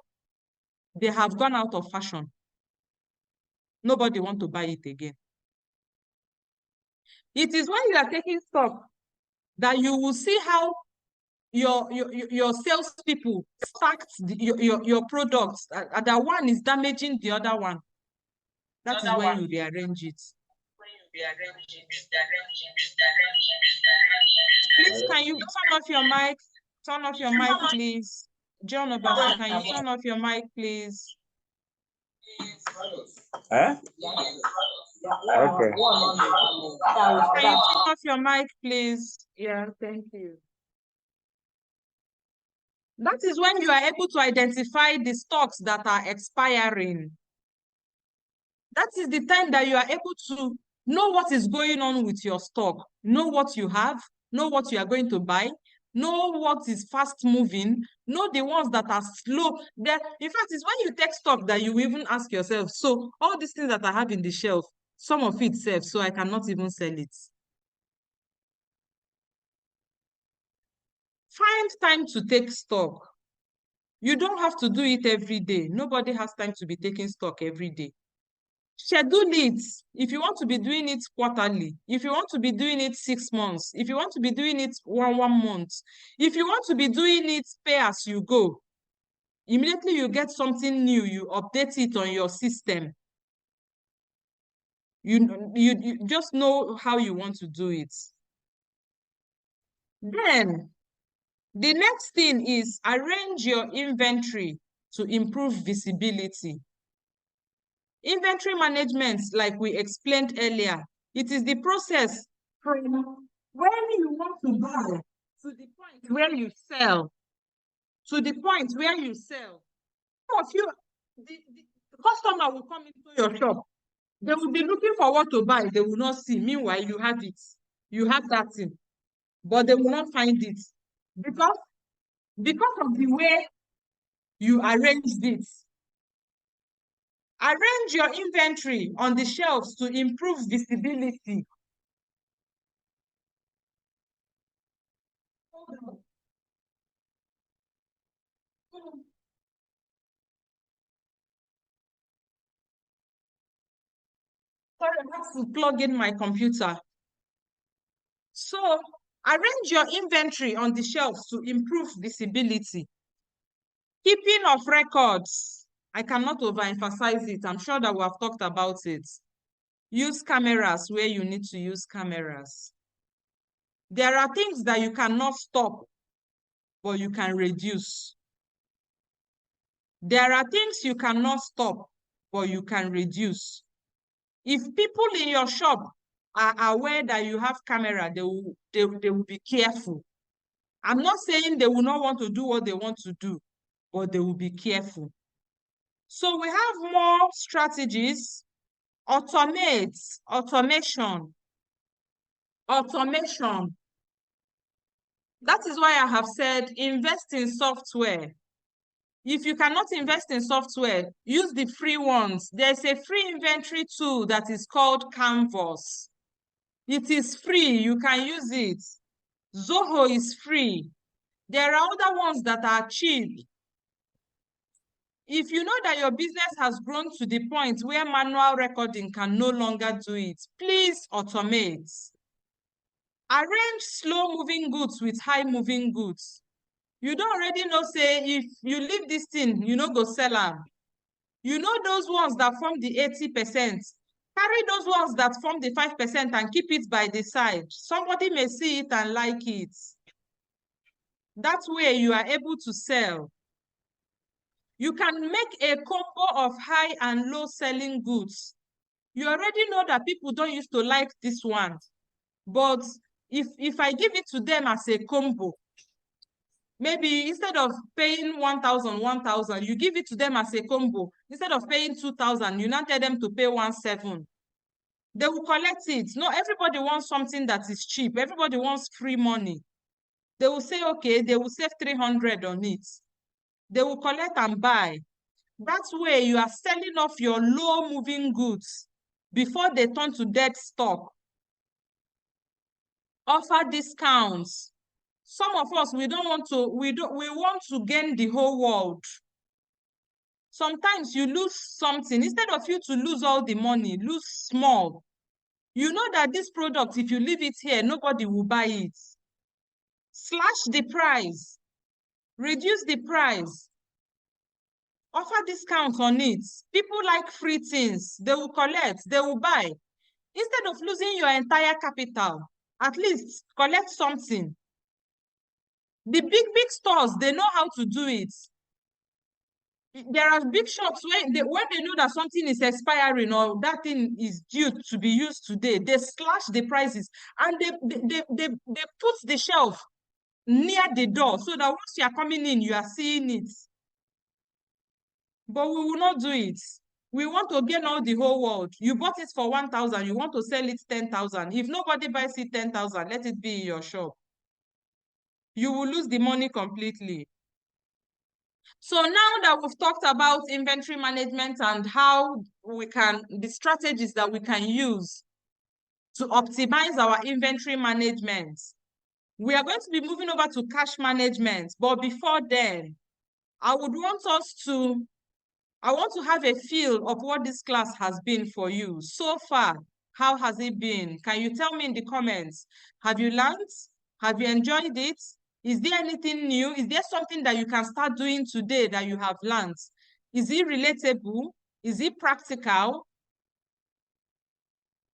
they have gone out of fashion. Nobody wants to buy it again. It is when you are taking stock that you will see how your salespeople stacked your products. That one is damaging the other one. That is when you rearrange it. Please, can you turn off your mic? Turn off your mic, please. John Obasi, can you turn off your mic, please? Eh? Okay. Can you turn off your mic, please? Yeah, thank you. That is when you are able to identify the stocks that are expiring. That is the time that you are able to know what is going on with your stock, know what you have, know what you are going to buy, know what is fast moving, know the ones that are slow. In fact, it's when you take stock that you even ask yourself, so all these things that I have in the shelf, some of it sells, so I cannot even sell it. Find time to take stock. You don't have to do it every day. Nobody has time to be taking stock every day. Schedule it. If you want to be doing it quarterly, if you want to be doing it 6 months, if you want to be doing it one month, if you want to be doing it pay as you go, immediately you get something new, you update it on your system. You just know how you want to do it. Then the next thing is arrange your inventory to improve visibility. Inventory management, like we explained earlier, it is the process from when you want to buy to the point where you sell. To the point where you sell. Some of you, the customer will come into your shop. They will be looking for what to buy. They will not see. Meanwhile, you have it. You have that thing. But they will not find it. Because of the way you arranged it. Arrange your inventory on the shelves to improve visibility. Sorry, I have to plug in my computer. So Arrange your inventory on the shelves to improve visibility. Keeping of records. I cannot overemphasize it. I'm sure that we have talked about it. Use cameras where you need to use cameras. There are things that you cannot stop, but you can reduce. There are things you cannot stop, but you can reduce. If people in your shop are aware that you have camera, they will be careful. I'm not saying they will not want to do what they want to do, but they will be careful. So we have more strategies. Automate, automation. That is why I have said invest in software. If you cannot invest in software, use the free ones. There's a free inventory tool that is called Canvas. It is free, you can use it. Zoho is free. There are other ones that are cheap. If you know that your business has grown to the point where manual recording can no longer do it, please automate. Arrange slow-moving goods with high-moving goods. You don't already know, say, if you leave this thing, you know, go sell them. You know those ones that form the 80%. Carry those ones that form the 5% and keep it by the side. Somebody may see it and like it. That way you are able to sell. You can make a combo of high and low selling goods. You already know that people don't used to like this one. But if I give it to them as a combo, maybe instead of paying 1,000, you give it to them as a combo. Instead of paying 2,000, you now tell them to pay 1,700. They will collect it. No, everybody wants something that is cheap. Everybody wants free money. They will say, okay, they will save 300 on it. They will collect and buy. That way, you are selling off your low-moving goods before they turn to dead stock. Offer discounts. Some of us, we want to gain the whole world. Sometimes you lose something. Instead of you to lose all the money, lose small. You know that this product, if you leave it here, nobody will buy it. Slash the price. Reduce the price. Offer discounts on it. People like free things. They will collect. They will buy. Instead of losing your entire capital, at least collect something. The big stores, they know how to do it. There are big shops when they know that something is expiring or that thing is due to be used today, they slash the prices and they put the shelf near the door so that once you are coming in, you are seeing it. But we will not do it. We want to gain all the whole world. You bought it for 1,000, you want to sell it 10,000. If nobody buys it 10,000, let it be in your shop. You will lose the money completely. So now that we've talked about inventory management and how the strategies that we can use to optimize our inventory management, we are going to be moving over to cash management. But before then, I want to have a feel of what this class has been for you. So far, how has it been? Can you tell me in the comments? Have you learned? Have you enjoyed it? Is there anything new? Is there something that you can start doing today that you have learned? Is it relatable? Is it practical?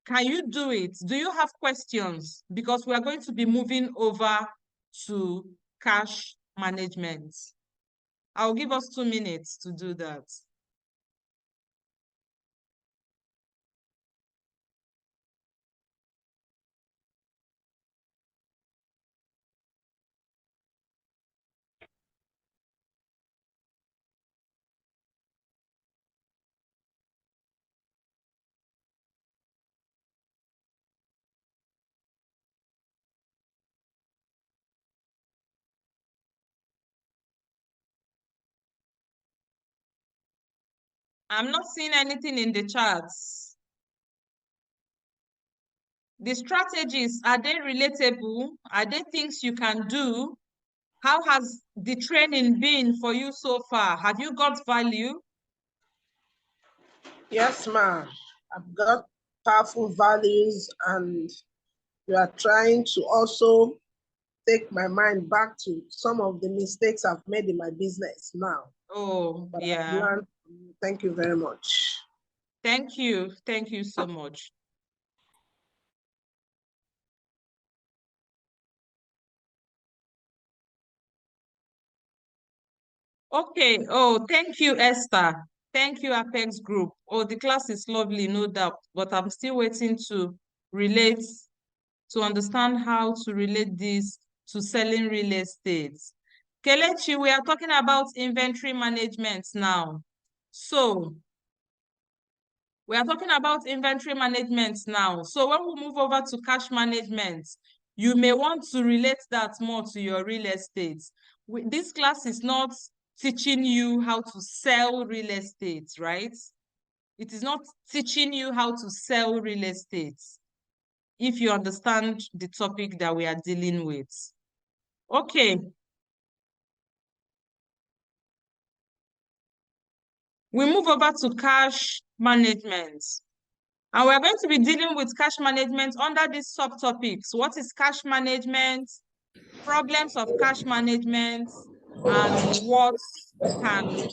Can you do it? Do you have questions? Because we are going to be moving over to cash management. I'll give us 2 minutes to do that. I'm not seeing anything in the charts. The strategies, are they relatable? Are they things you can do? How has the training been for you so far? Have you got value? Yes, ma'am. I've got powerful values and we are trying to also take my mind back to some of the mistakes I've made in my business now. Oh, But I've yeah. learned from you. Thank you very much. Thank you. Thank you so much. Okay. Oh, thank you, Esther. Thank you, Apex Group. Oh, the class is lovely, no doubt, but I'm still waiting to relate, to understand how to relate this to selling real estate. Kelechi, we are talking about inventory management now. So, we are talking about inventory management now. So when we move over to cash management, you may want to relate that more to your real estate. This class is not teaching you how to sell real estate, right? It is not teaching you how to sell real estate, if you understand the topic that we are dealing with. Okay. We move over to cash management. And we're going to be dealing with cash management under these subtopics. What is cash management? Problems of cash management, and what can be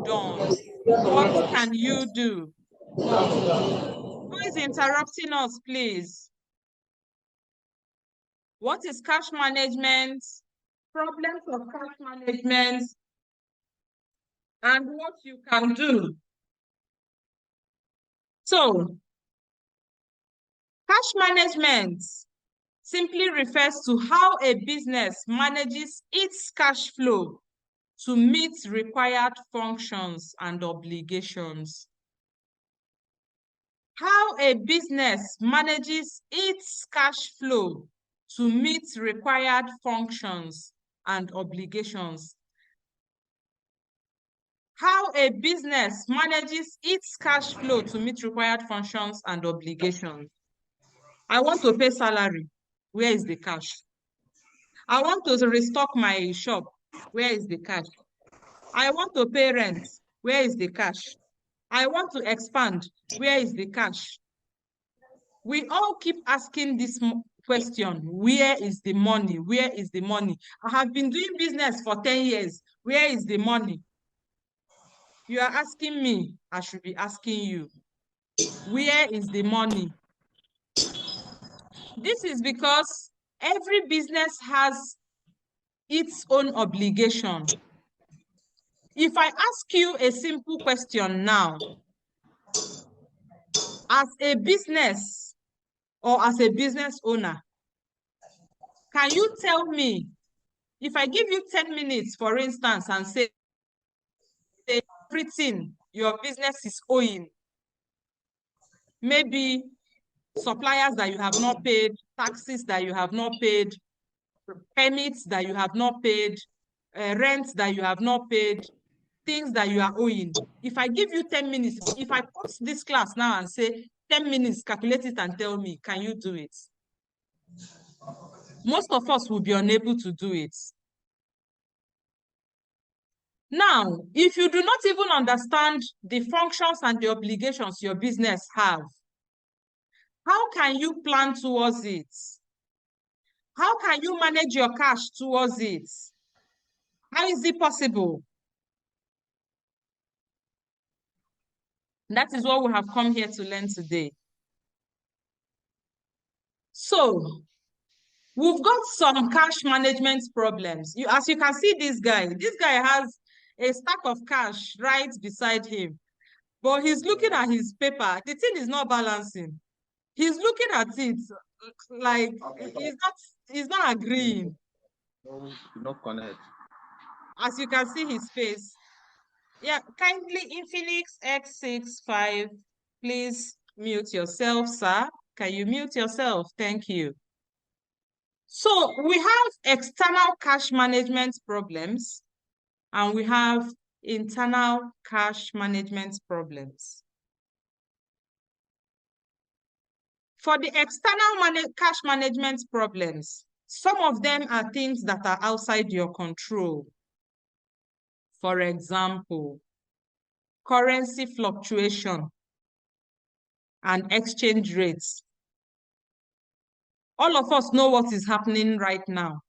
done? What can you do? Who is interrupting us, please? What is cash management? Problems of cash management, and what you can do. So, cash management simply refers to how a business manages its cash flow to meet required functions and obligations. How a business manages its cash flow to meet required functions and obligations. How a business manages its cash flow to meet required functions and obligations. I want to pay salary. Where is the cash? I want to restock my shop. Where is the cash? I want to pay rent. Where is the cash? I want to expand. Where is the cash? We all keep asking this question. Where is the money? Where is the money? I have been doing business for 10 years. Where is the money? You are asking me. I should be asking you. Where is the money? This is because every business has its own obligation. If I ask you a simple question now, as a business or as a business owner, can you tell me, if I give you 10 minutes, for instance, and say everything your business is owing, maybe suppliers that you have not paid, taxes that you have not paid, permits that you have not paid, rent that you have not paid, things that you are owing. If I give you 10 minutes, if I put this class now and say 10 minutes, calculate it and tell me, can you do it? Most of us will be unable to do it. Now, if you do not even understand the functions and the obligations your business have, how can you plan towards it? How can you manage your cash towards it? How is it possible? That is what we have come here to learn today. So, we've got some cash management problems. As you can see, this guy has a stack of cash right beside him, but he's looking at his paper. The thing is not balancing. He's looking at it like he's not agreeing. No connect. As you can see his face. Yeah, kindly Infinix X65, please mute yourself, sir. Can you mute yourself? Thank you. So we have external cash management problems and we have internal cash management problems. For the external cash management problems, some of them are things that are outside your control. For example, currency fluctuation and exchange rates. All of us know what is happening right now.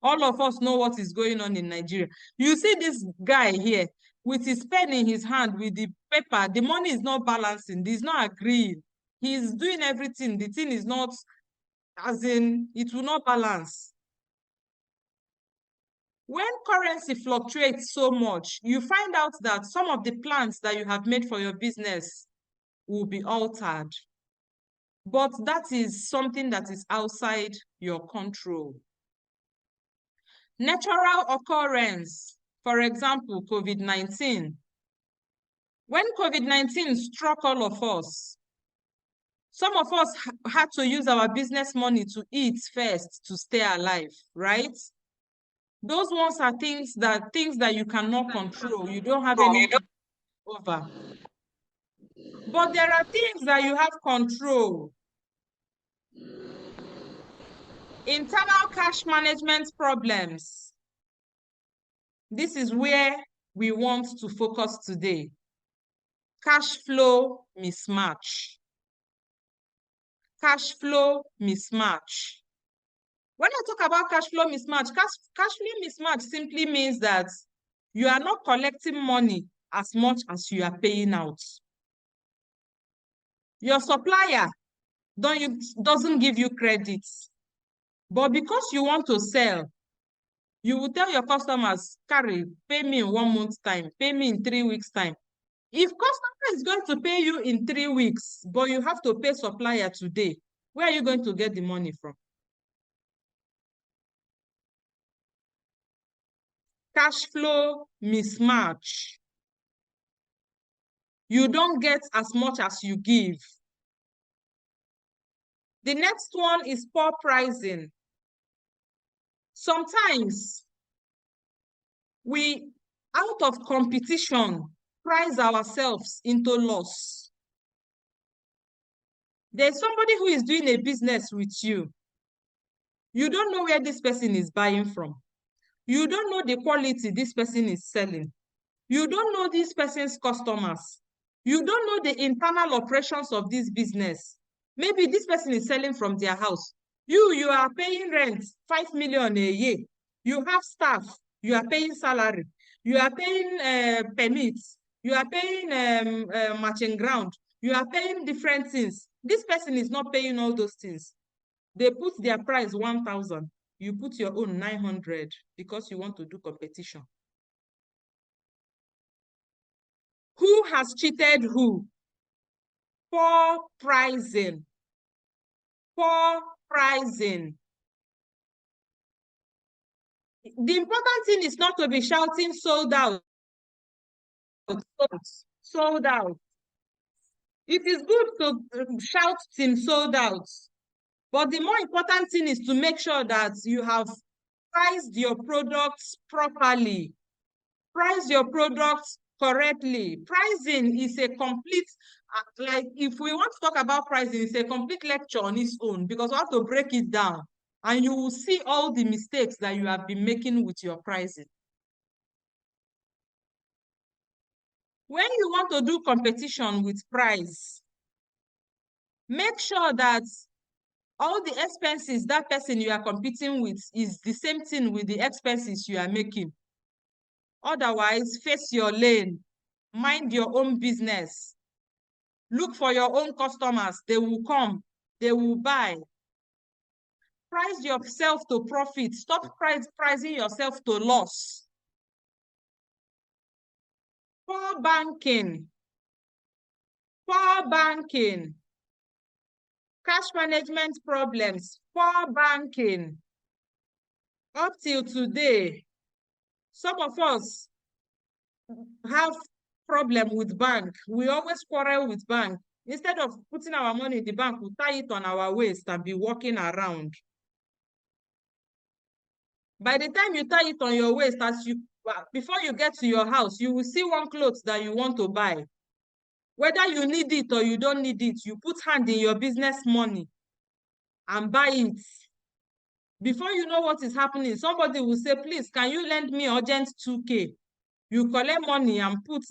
All of us know what is going on in Nigeria. You see this guy here with his pen in his hand with the paper. The money is not balancing. He's not agreeing. He's doing everything. The thing is not, as in, it will not balance. When currency fluctuates so much, you find out that some of the plans that you have made for your business will be altered. But that is something that is outside your control. Natural occurrence, for example, COVID-19. When COVID-19 struck all of us, some of us had to use our business money to eat first to stay alive, right? Those ones are things that you cannot control. You don't have any over. But there are things that you have control. Internal cash management problems. This is where we want to focus today. Cash flow mismatch. Cash flow mismatch. When I talk about cash flow mismatch, cash flow mismatch simply means that you are not collecting money as much as you are paying out. Your supplier doesn't give you credit, but because you want to sell, you will tell your customers, Carry, pay me in 1 month's time, pay me in 3 weeks' time. If customer is going to pay you in 3 weeks, but you have to pay supplier today, where are you going to get the money from? Cash flow mismatch. You don't get as much as you give. The next one is poor pricing. Sometimes we, out of competition, price ourselves into loss. There's somebody who is doing a business with you. You don't know where this person is buying from. You don't know the quality this person is selling. You don't know this person's customers. You don't know the internal operations of this business. Maybe this person is selling from their house. You are paying rent, 5 million a year. You have staff. You are paying salary. You are paying permits. You are paying matching ground. You are paying different things. This person is not paying all those things. They put their price 1,000. You put your own 900 because you want to do competition. Who has cheated who? Poor pricing. Poor pricing. The important thing is not to be shouting sold out. Sold out. It is good to shout team sold out. But the more important thing is to make sure that you have priced your products properly. Price your products correctly. Pricing is a complete, like if we want to talk about pricing, it's a complete lecture on its own because we have to break it down and you will see all the mistakes that you have been making with your pricing. When you want to do competition with price, make sure that all the expenses that person you are competing with is the same thing with the expenses you are making. Otherwise, face your lane, mind your own business. Look for your own customers. They will come, they will buy. Price yourself to profit. Stop pricing yourself to loss. Poor banking. Poor banking. Cash management problems. Poor banking. Up till today, some of us have problem with bank. We always quarrel with bank. Instead of putting our money in the bank, we tie it on our waist and be walking around. By the time you tie it on your waist, before you get to your house, you will see one clothes that you want to buy. Whether you need it or you don't need it, you put hand in your business money and buy it. Before you know what is happening, somebody will say, please, can you lend me urgent 2K? You collect money and put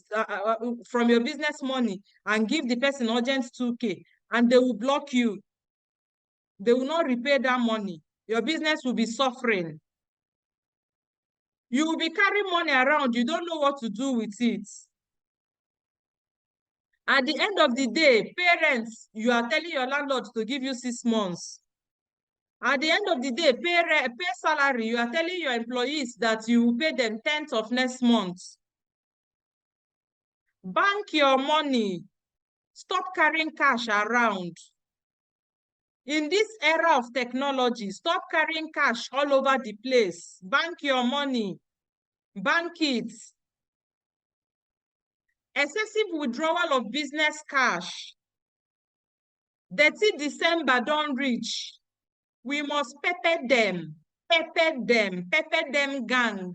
from your business money and give the person urgent 2K, and they will block you. They will not repay that money. Your business will be suffering. You will be carrying money around. You don't know what to do with it. At the end of the day, parents, you are telling your landlord to give you 6 months. At the end of the day, pay salary. You are telling your employees that you will pay them 10th of next month. Bank your money. Stop carrying cash around. In this era of technology, stop carrying cash all over the place. Bank your money. Bank it. Excessive withdrawal of business cash. 30 December don't reach. We must pepper them gang.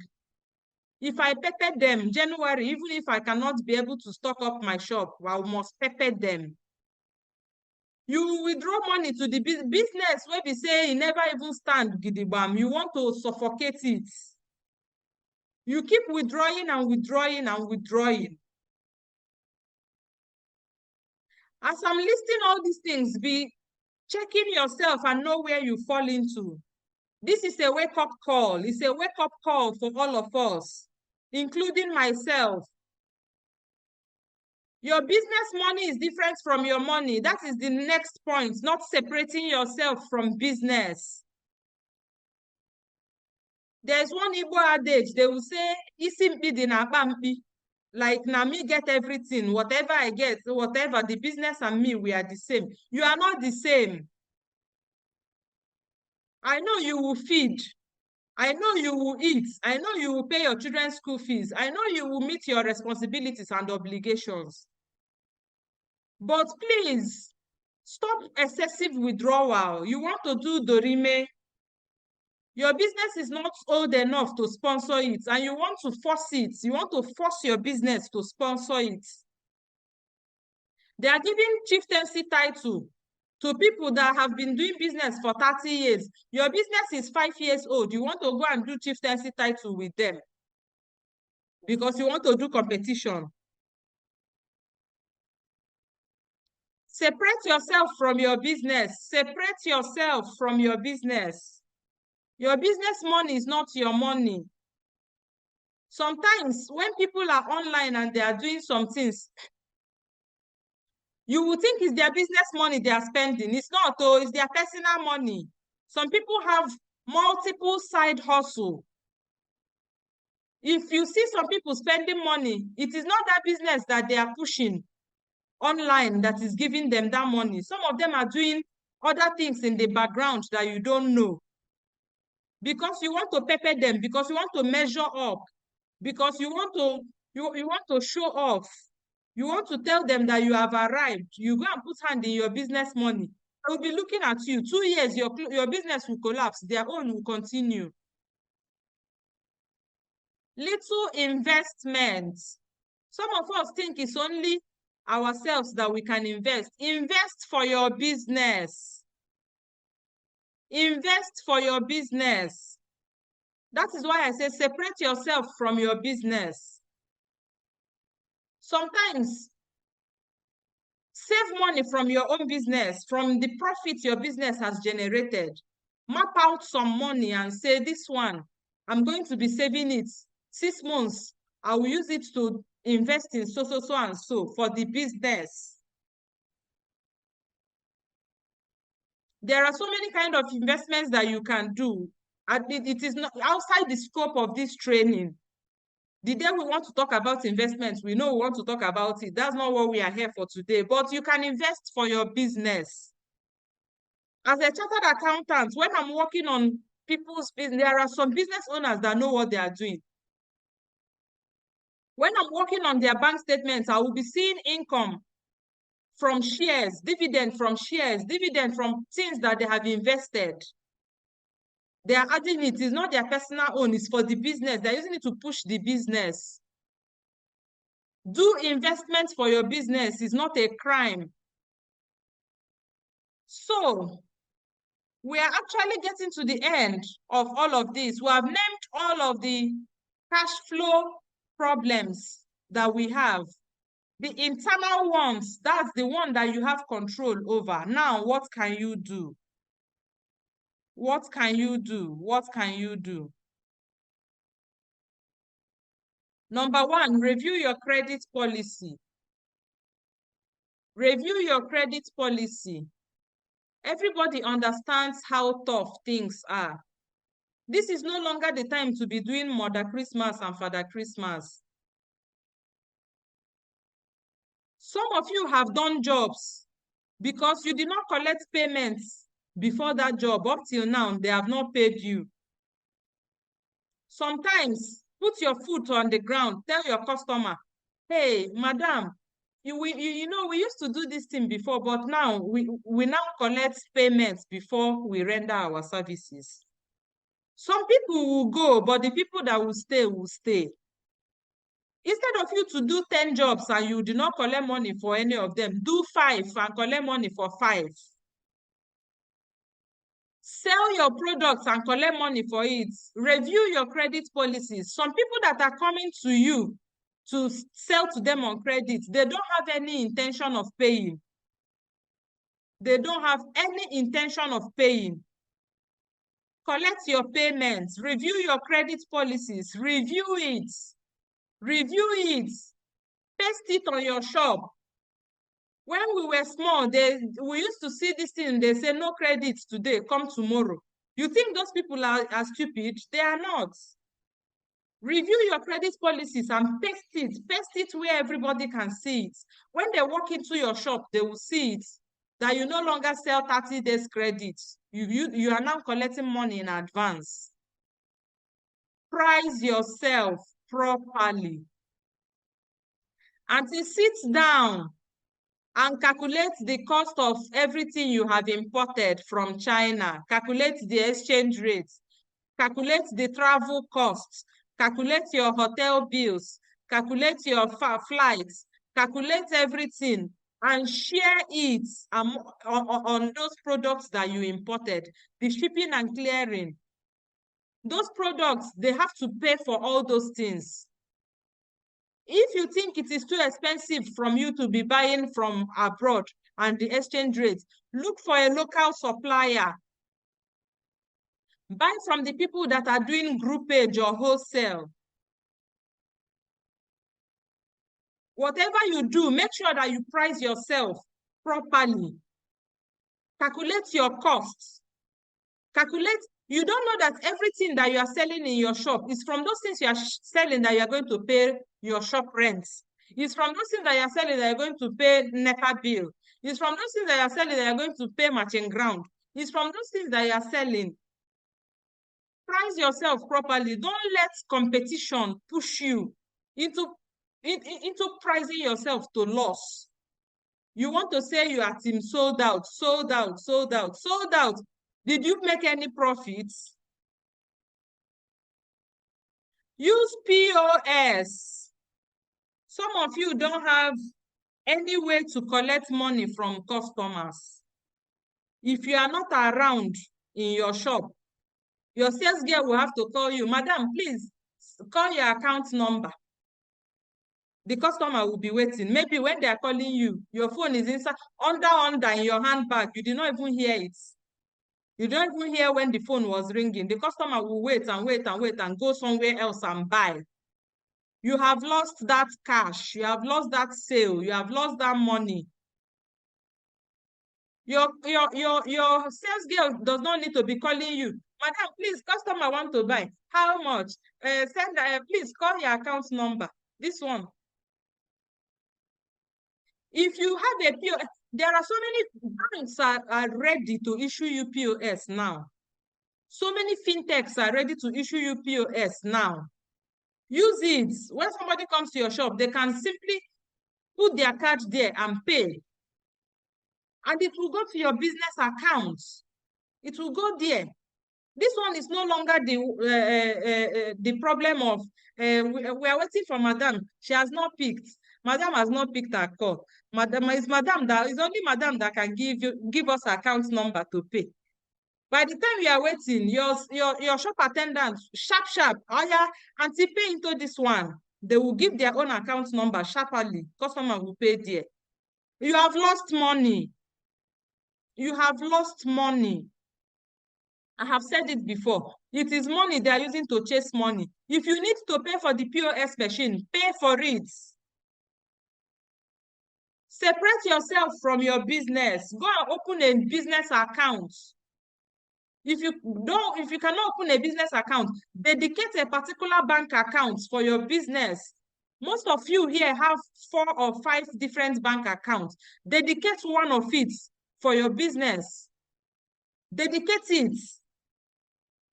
If I pepper them January, even if I cannot be able to stock up my shop, I must pepper them. You withdraw money to the business where we say you never even stand gidigam. You want to suffocate it. You keep withdrawing and withdrawing and withdrawing. As I'm listing all these things, be checking yourself and know where you fall into. This is a wake-up call. It's a wake-up call for all of us, including myself. Your business money is different from your money. That is the next point, not separating yourself from business. There's one Igbo adage, they will say, "Isimpi di na akpampi." Like, na me get everything, whatever I get, whatever, the business and me, we are the same. You are not the same. I know you will feed. I know you will eat. I know you will pay your children's school fees. I know you will meet your responsibilities and obligations. But please, stop excessive withdrawal. You want to do Dorime. Your business is not old enough to sponsor it, and you want to force it. You want to force your business to sponsor it. They are giving chieftaincy title to people that have been doing business for 30 years. Your business is 5 years old. You want to go and do chieftaincy title with them because you want to do competition. Separate yourself from your business. Separate yourself from your business. Your business money is not your money. Sometimes when people are online and they are doing some things, you will think it's their business money they are spending. It's not, though, it's their personal money. Some people have multiple side hustle. If you see some people spending money, it is not that business that they are pushing online that is giving them that money. Some of them are doing other things in the background that you don't know. Because you want to pepper them, because you want to measure up, because you want to show off. You want to tell them that you have arrived. You go and put hand in your business money. They will be looking at you. 2 years, your business will collapse. Their own will continue. Little investments. Some of us think it's only ourselves that we can invest. Invest for your business. Invest for your business. That is why I say separate yourself from your business. Sometimes save money from your own business, from the profit your business has generated. Map out some money and say, this one, I'm going to be saving it 6 months. I will use it to invest in so and so for the business. There are so many kinds of investments that you can do. And it is not outside the scope of this training. The day we want to talk about investments, we know we want to talk about it. That's not what we are here for today. But you can invest for your business. As a chartered accountant, when I'm working on people's business, there are some business owners that know what they are doing. When I'm working on their bank statements, I will be seeing income from shares, dividend from shares, dividend from things that they have invested. They are adding it. It's not their personal own. It's for the business. They're using it to push the business. Do investments for your business. It's not a crime. So, we are actually getting to the end of all of this. We have named all of the cash flow problems that we have. The internal ones, that's the one that you have control over. Now, what can you do? What can you do? What can you do? Number one, review your credit policy. Review your credit policy. Everybody understands how tough things are. This is no longer the time to be doing Mother Christmas and Father Christmas. Some of you have done jobs because you did not collect payments before that job. Up till now, they have not paid you. Sometimes, put your foot on the ground. Tell your customer, hey, madam, you know, we used to do this thing before, but now we now collect payments before we render our services. Some people will go, but the people that will stay will stay. Instead of you to do 10 jobs and you do not collect money for any of them, do 5 and collect money for 5. Sell your products and collect money for it. Review your credit policies. Some people that are coming to you to sell to them on credit, they don't have any intention of paying. They don't have any intention of paying. Collect your payments. Review your credit policies. Review it. Review it. Paste it on your shop. When we were small, we used to see this thing. They say, no credit today, come tomorrow. You think those people are stupid? They are not. Review your credit policies and paste it. Paste it where everybody can see it. When they walk into your shop, they will see it. That you no longer sell 30 days credit. You are now collecting money in advance. Price yourself properly. Until sit down and calculate the cost of everything you have imported from China. Calculate the exchange rates. Calculate the travel costs. Calculate your hotel bills. Calculate your flights. Calculate everything and share it on those products that you imported. The shipping and clearing. Those products, they have to pay for all those things. If you think it is too expensive from you to be buying from abroad and the exchange rate, look for a local supplier. Buy from the people that are doing groupage or wholesale. Whatever you do, make sure that you price yourself properly. Calculate your costs. Calculate. You don't know that everything that you are selling in your shop is from those things you are selling that you are going to pay your shop rents. It's from those things that you are selling that you are going to pay NEPA bill. It's from those things that you are selling that you are going to pay matching ground. It's from those things that you are selling. Price yourself properly. Don't let competition push you into pricing yourself to loss. You want to say you are team sold out, sold out, sold out, sold out. Did you make any profits? Use POS. Some of you don't have any way to collect money from customers. If you are not around in your shop, your sales girl will have to call you, madam, please call your account number. The customer will be waiting. Maybe when they are calling you, your phone is inside, under in your handbag. You did not even hear it. You don't even hear when the phone was ringing. The customer will wait and wait and wait and go somewhere else and buy. You have lost that cash. You have lost that sale. You have lost that money. Your sales girl does not need to be calling you. Madam, please, customer want to buy. How much? Please call your account number. This one. If you have a POS, there are so many banks are ready to issue you POS now. So many fintechs are ready to issue you POS now. Use it. When somebody comes to your shop, they can simply put their card there and pay. And it will go to your business account. It will go there. This one is no longer the problem of, we are waiting for madam. She has not picked. Madam has not picked her call. It's only madam that can give us account number to pay. By the time we are waiting, your shop attendant, sharp, oh yeah, auntie, pay into this one. They will give their own account number sharply. Customer will pay there. You have lost money. You have lost money. I have said it before. It is money they are using to chase money. If you need to pay for the POS machine, pay for it. Separate yourself from your business. Go and open a business account. If you cannot open a business account, dedicate a particular bank account for your business. Most of you here have 4 or 5 different bank accounts. Dedicate one of it for your business. Dedicate it.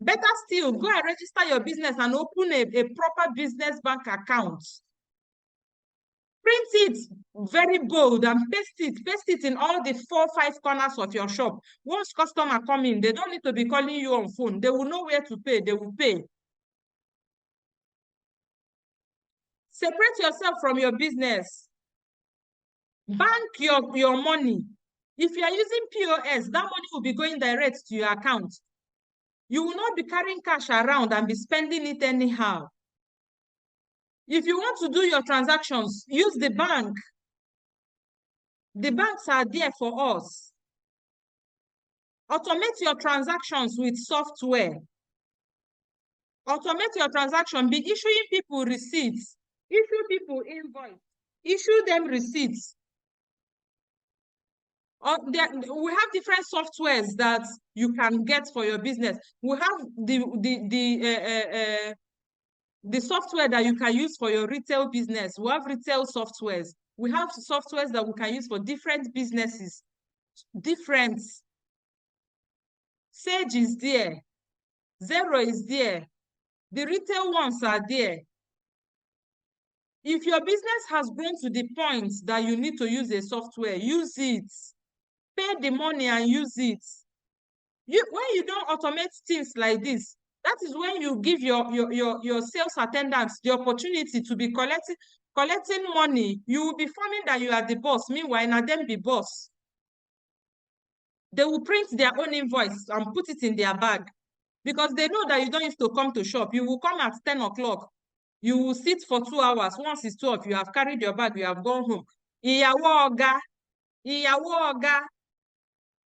Better still, go and register your business and open a proper business bank account. Print it very bold and paste it in all the 4 or 5 corners of your shop. Once customer come in, they don't need to be calling you on phone. They will know where to pay. They will pay. Separate yourself from your business. Bank your money. If you are using POS, that money will be going direct to your account. You will not be carrying cash around and be spending it anyhow. If you want to do your transactions, use the bank. The banks are there for us. Automate your transactions with software. Automate your transaction. Be issuing people receipts. Issue people invoice. Issue them receipts. We have different softwares that you can get for your business. We have the software that you can use for your retail business. We have retail softwares. We have softwares that we can use for different businesses. Different. Sage is there. Xero is there. The retail ones are there. If your business has grown to the point that you need to use a software, use it. Pay the money and use it. When you don't automate things like this, that is when you give your sales attendants the opportunity to be collecting money. You will be forming that you are the boss. Meanwhile, not them be boss. They will print their own invoice and put it in their bag because they know that you don't have to come to shop. You will come at 10 o'clock. You will sit for 2 hours. Once it's 12, you have carried your bag. You have gone home. Iyawo oga.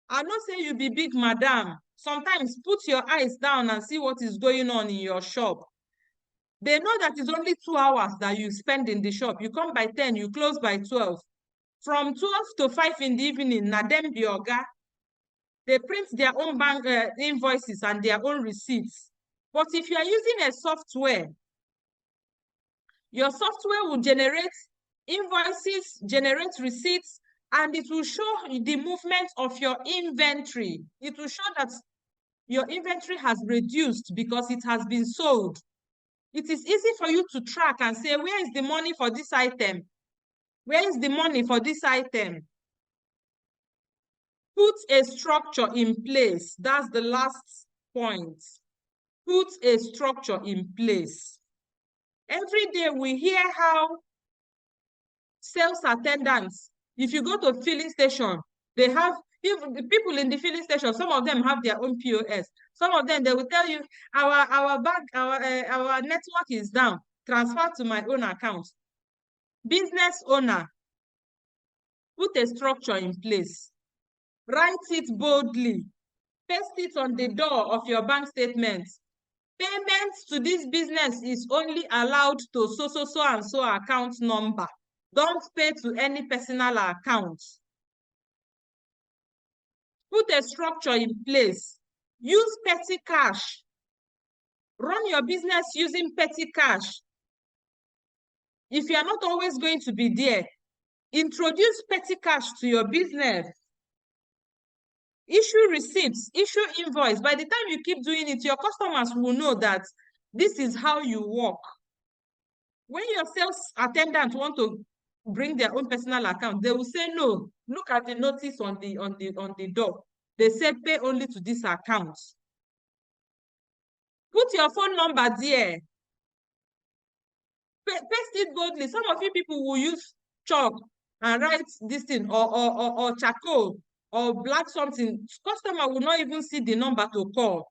I know say you be big madam. Sometimes put your eyes down and see what is going on in your shop. They know that it's only 2 hours that you spend in the shop. You come by 10, you close by 12. From 12 to 5 in the evening, na dem be oga. They print their own bank invoices and their own receipts. But if you are using a software, your software will generate invoices, generate receipts, and it will show the movement of your inventory. It will show that your inventory has reduced because it has been sold. It is easy for you to track and say, where is the money for this item? Where is the money for this item? Put a structure in place. That's the last point. Put a structure in place. Every day we hear how sales attendants, if you go to filling station, they have, even the people in the filling station, some of them have their own POS. Some of them, they will tell you, our network is down. Transfer to my own account. Business owner, put a structure in place. Write it boldly. Paste it on the door of your bank statement. Payments to this business is only allowed to so and so account number. Don't pay to any personal account. Put a structure in place. Use petty cash. Run your business using petty cash. If you are not always going to be there, introduce petty cash to your business. Issue receipts, issue invoice. By the time you keep doing it, your customers will know that this is how you work. When your sales attendant want to bring their own personal account, they will say, no, look at the notice on the door. They say pay only to this account. Put your phone number there. Paste it boldly. Some of you people will use chalk and write this thing or charcoal or black something. Customer will not even see the number to call.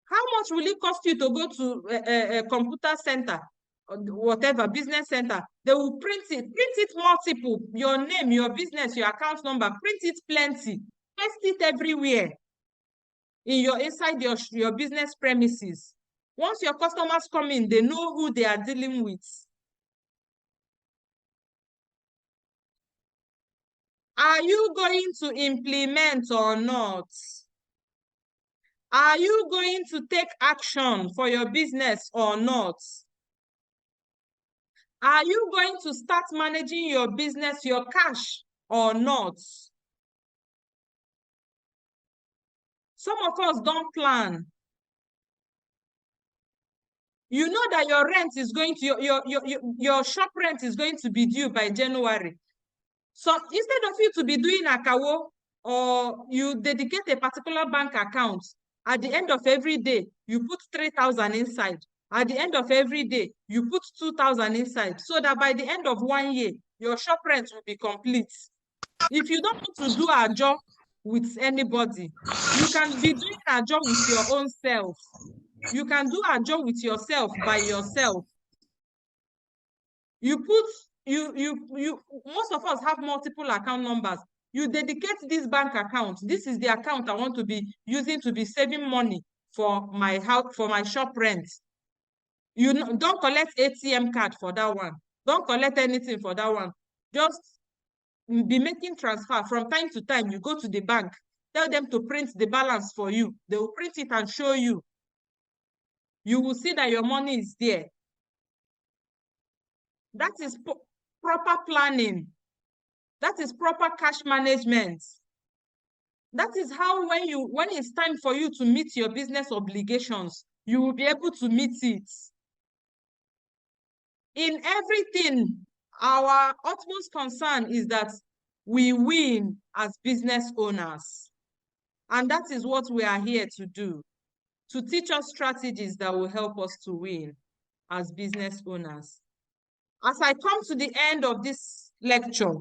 How much will it cost you to go to a computer center or whatever, business center? They will print it multiple, your name, your business, your account number, print it plenty, paste it everywhere. inside your business premises. Once your customers come in, they know who they are dealing with. Are you going to implement or not? Are you going to take action for your business or not? Are you going to start managing your business, your cash or not? Some of us don't plan. You know that your rent is going to, your shop rent is going to be due by January. So instead of you to be doing akawo, or you dedicate a particular bank account, at the end of every day, you put 3,000 inside. At the end of every day, you put 2,000 inside, so that by the end of 1 year, your shop rent will be complete. If you don't want to do a job with anybody, you can be doing a job with your own self. You can do a job with yourself by yourself. You put, most of us have multiple account numbers. You dedicate this bank account. This is the account I want to be using to be saving money for my house, for my shop rent. You don't collect ATM card for that one. Don't collect anything for that one. Just be making transfer from time to time. You go to the bank, tell them to print the balance for you. They will print it and show you. You will see that your money is there. That is proper planning. That is proper cash management. That is how when it's time for you to meet your business obligations, you will be able to meet it. In everything, our utmost concern is that we win as business owners. And that is what we are here to do, to teach us strategies that will help us to win as business owners. As I come to the end of this lecture,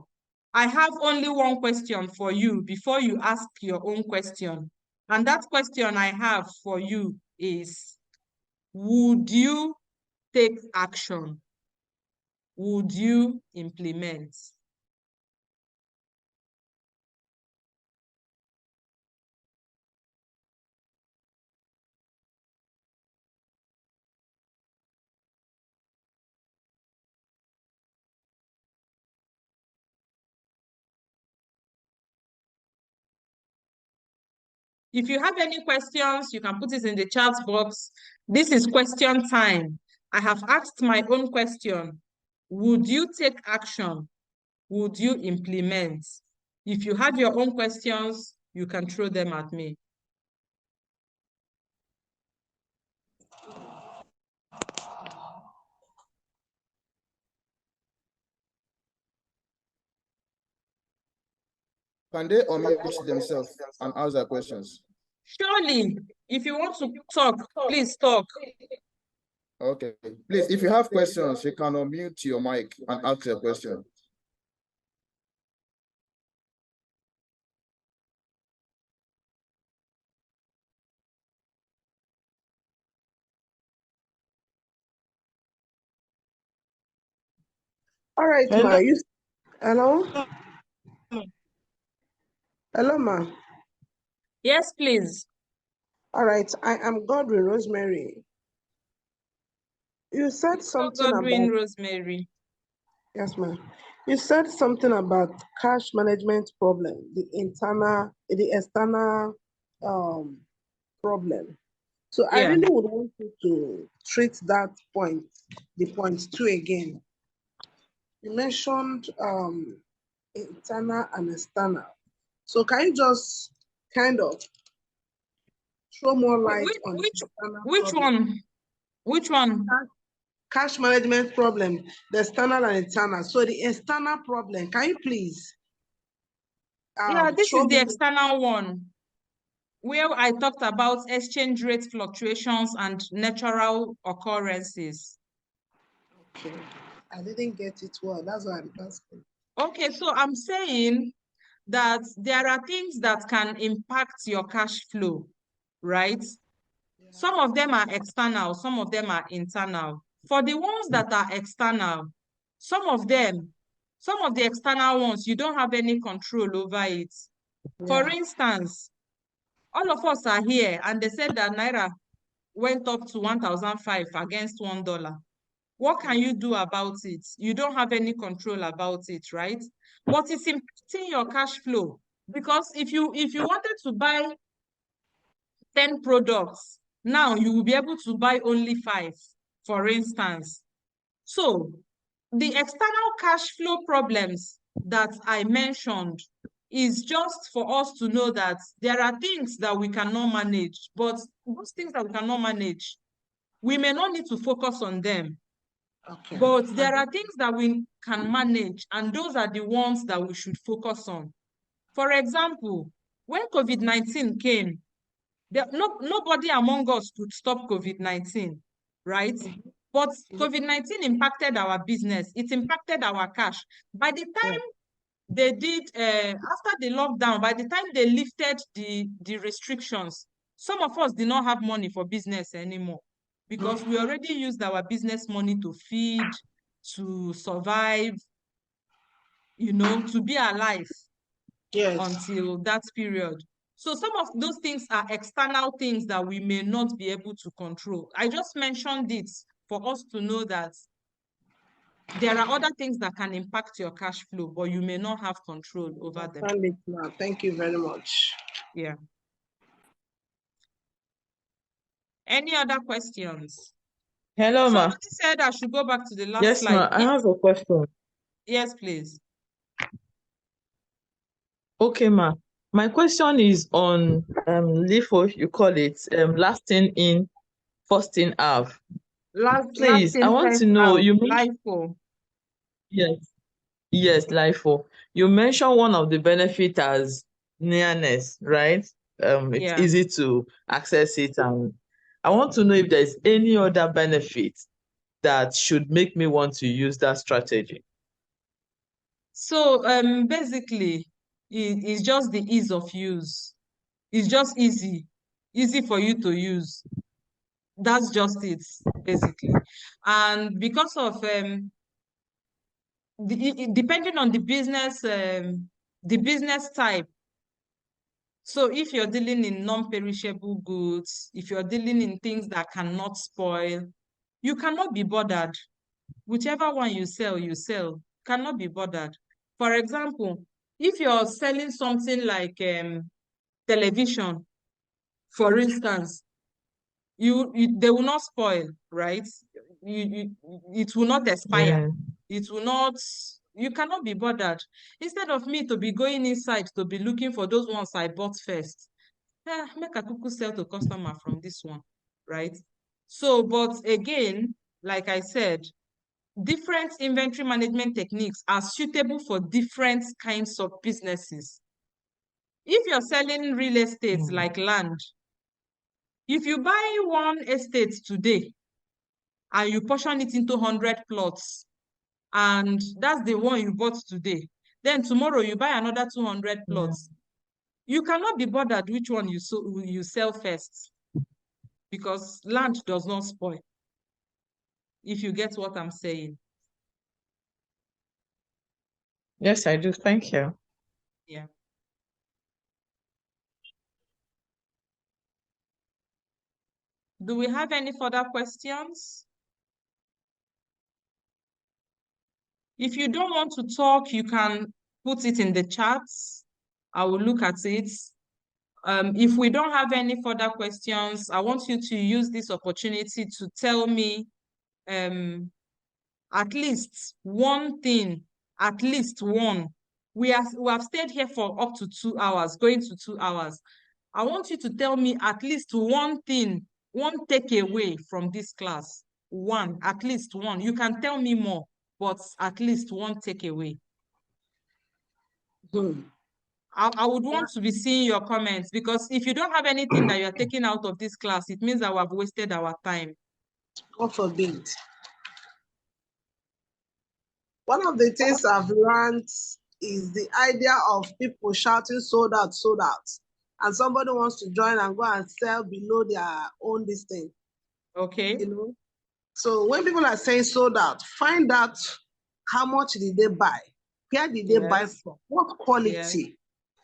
I have only one question for you before you ask your own question. And that question I have for you is, would you take action? Would you implement? If you have any questions, you can put it in the chat box. This is question time. I have asked my own question. Would you take action? Would you implement? If you have your own questions, you can throw them at me. Can they unmute themselves and ask their questions? Surely, if you want to talk, please talk. Okay. Please, if you have questions, you can unmute your mic and ask your question. All right, Hello. ma. Hello? Hello, ma. Yes, please. All right, I am Godwin Rosemary. You said something Godwin about, Rosemary. yes, ma'am. You said something about cash management problem, the external problem. So I Yeah. really would want you to treat that point, the point 2 again. You mentioned internal and external. So can you just kind of throw more light on the external Which problem? one? Which one? Cash management problem, the external and internal. So the external problem, can you please? Yeah, this show is the me external one, where I talked about exchange rate fluctuations and natural occurrences. Okay, I didn't get it well. That's why I'm asking. Okay, so I'm saying that there are things that can impact your cash flow, right? Some of them are external, some of them are internal. For the ones that are external, some of the external ones, you don't have any control over it. For instance, All of us are here, and they said that Naira went up to 1,005 against $1. What can you do about it? You don't have any control about it, right? But it's impacting your cash flow, because if you wanted to buy 10 products, now you will be able to buy only 5, for instance. So the external cash flow problems that I mentioned is just for us to know that there are things that we cannot manage, but those things that we cannot manage, we may not need to focus on them. Okay. But there are things that we can manage, and those are the ones that we should focus on. For example, when COVID-19 came, nobody among us could stop COVID-19, right? But COVID-19 impacted our business. It impacted our cash. By the time they did, after the lockdown, by the time they lifted the restrictions, some of us did not have money for business anymore, because we already used our business money to feed, to survive, you know, to be alive until that period. So some of those things are external things that we may not be able to control. I just mentioned it for us to know that there are other things that can impact your cash flow, but you may not have control over them. Thank you very much. Yeah. Any other questions? Hello, ma. Somebody said I should go back to the last Yes, slide. ma. I have a question. Yes, please. Okay, ma. My question is on LIFO, you call it, last in, first in out. Please, I want to know, you mentioned, LIFO. yes, LIFO. You mentioned one of the benefits as nearness, right? It's easy to access it, and I want to know if there's any other benefit that should make me want to use that strategy. So basically, it's just the ease of use. It's just easy for you to use. That's just it, basically. And because of depending on the business type. So if you're dealing in non-perishable goods, if you're dealing in things that cannot spoil, you cannot be bothered. Whichever one you sell, cannot be bothered. For example, if you're selling something like television, for instance, they will not spoil, right? It will not expire. It will not, you cannot be bothered. Instead of me to be going inside to be looking for those ones I bought first, make a cuckoo sell to customer from this one, right? So, but again, like I said, different inventory management techniques are suitable for different kinds of businesses. If you're selling real estate like land, if you buy one estate today and you portion it into 100 plots, and that's the one you bought today, then tomorrow you buy another 200 plots. You cannot be bothered which one you sell first, because land does not spoil, if you get what I'm saying. Yes, I do. Thank you. Yeah. Do we have any further questions? If you don't want to talk, you can put it in the chats. I will look at it. If we don't have any further questions, I want you to use this opportunity to tell me at least one thing, at least one. We have stayed here for up to 2 hours, going to 2 hours. I want you to tell me at least one thing, one takeaway from this class. One, at least one. You can tell me more, but at least one takeaway. I would want to be seeing your comments, because if you don't have anything that you're taking out of this class, it means that we have wasted our time. God forbid. One of the things I've learned is the idea of people shouting sold out, and somebody wants to join and go and sell below their own distance. Okay. You know? So when people are saying sold out, find out how much did they buy? Where did they buy from? What quality?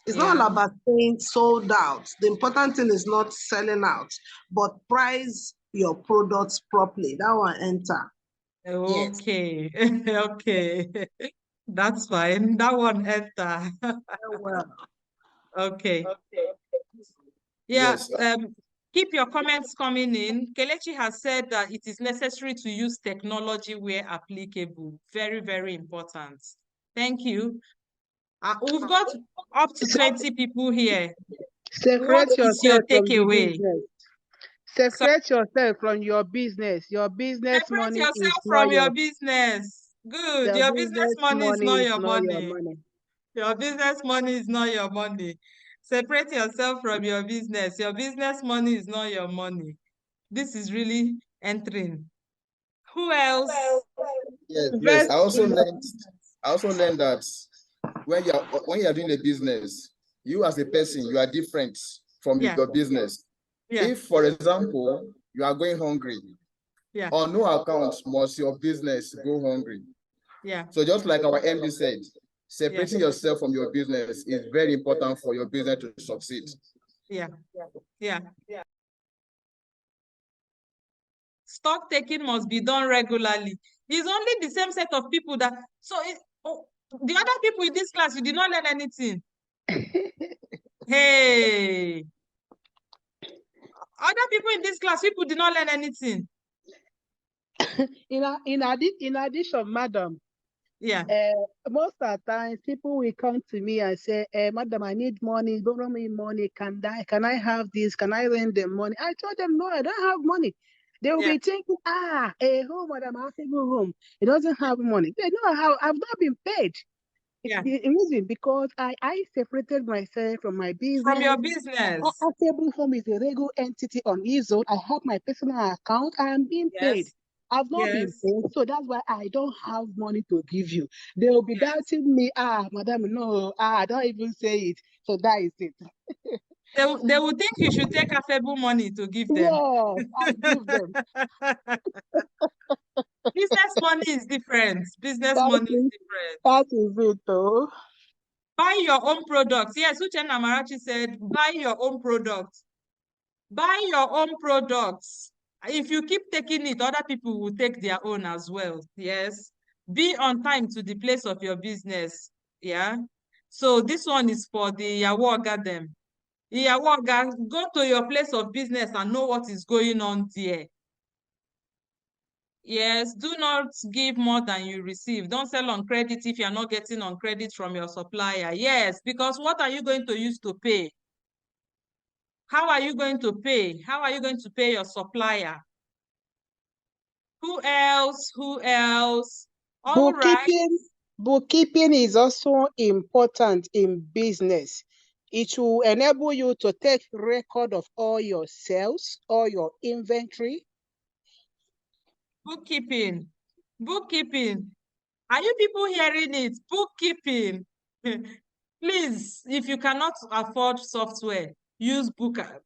It's not all about saying sold out. The important thing is not selling out, but price your products properly. That one enter. Okay. Okay. That's fine. That one enter. Well, Okay. Yeah. Yes. Keep your comments coming in. Kelechi has said that it is necessary to use technology where applicable. Very, very important. Thank you. We've got up to 20 people here. What Separate is your yourself from the takeaway? business. Separate yourself from your business. Your business Separate money is yourself not from your your business. Good. the Your business money is not your not your money. money. Your business money is not your money. Separate yourself from your business. Your business money is not your money. This is really entering. Who else? Yes. Invest I also learned that when you are doing a business, you as a person, you are different from your business. If, for example, you are going hungry, on no account must your business go hungry. So just like our MD said, separating yourself from your business is very important for your business to succeed. Yeah. Stock taking must be done regularly. It's only the same set of people that, the other people in this class, you did not learn anything. Hey. Other people in this class, people did not learn anything. In addition, madam, most of the times people will come to me and say, madam, I need money, borrow me money, can I have this, can I lend them money? I told them, no, I don't have money. They will be thinking, a home, madam, I have to go home. He doesn't have money. They know I've not been paid. The reason, because I separated myself from my business. From your business. Affable Home is a legal entity on its own. I have my personal account. I am being paid. I've not been paid, so that's why I don't have money to give you. They will be doubting me. Madam, no, don't even say it. So that is it. They would think you should take affable money to give them. Yes, I give them. Business money is different. Business money is different. That is it, though. Buy your own products. Yes, Uchenna Amarachi said, buy your own products. Buy your own products. If you keep taking it, other people will take their own as well. Yes. Be on time to the place of your business. Yeah. So this one is for the Yawoga them. Yawoga, go to your place of business and know what is going on there. Yes, do not give more than you receive. Don't sell on credit if you're not getting on credit from your supplier. Yes, because what are you going to use to pay? How are you going to pay? How are you going to pay your supplier? Who else? Who else? All right. Bookkeeping is also important in business. It will enable you to take record of all your sales, all your inventory. Bookkeeping. Bookkeeping. Are you people hearing it? Bookkeeping. Please, if you cannot afford software, use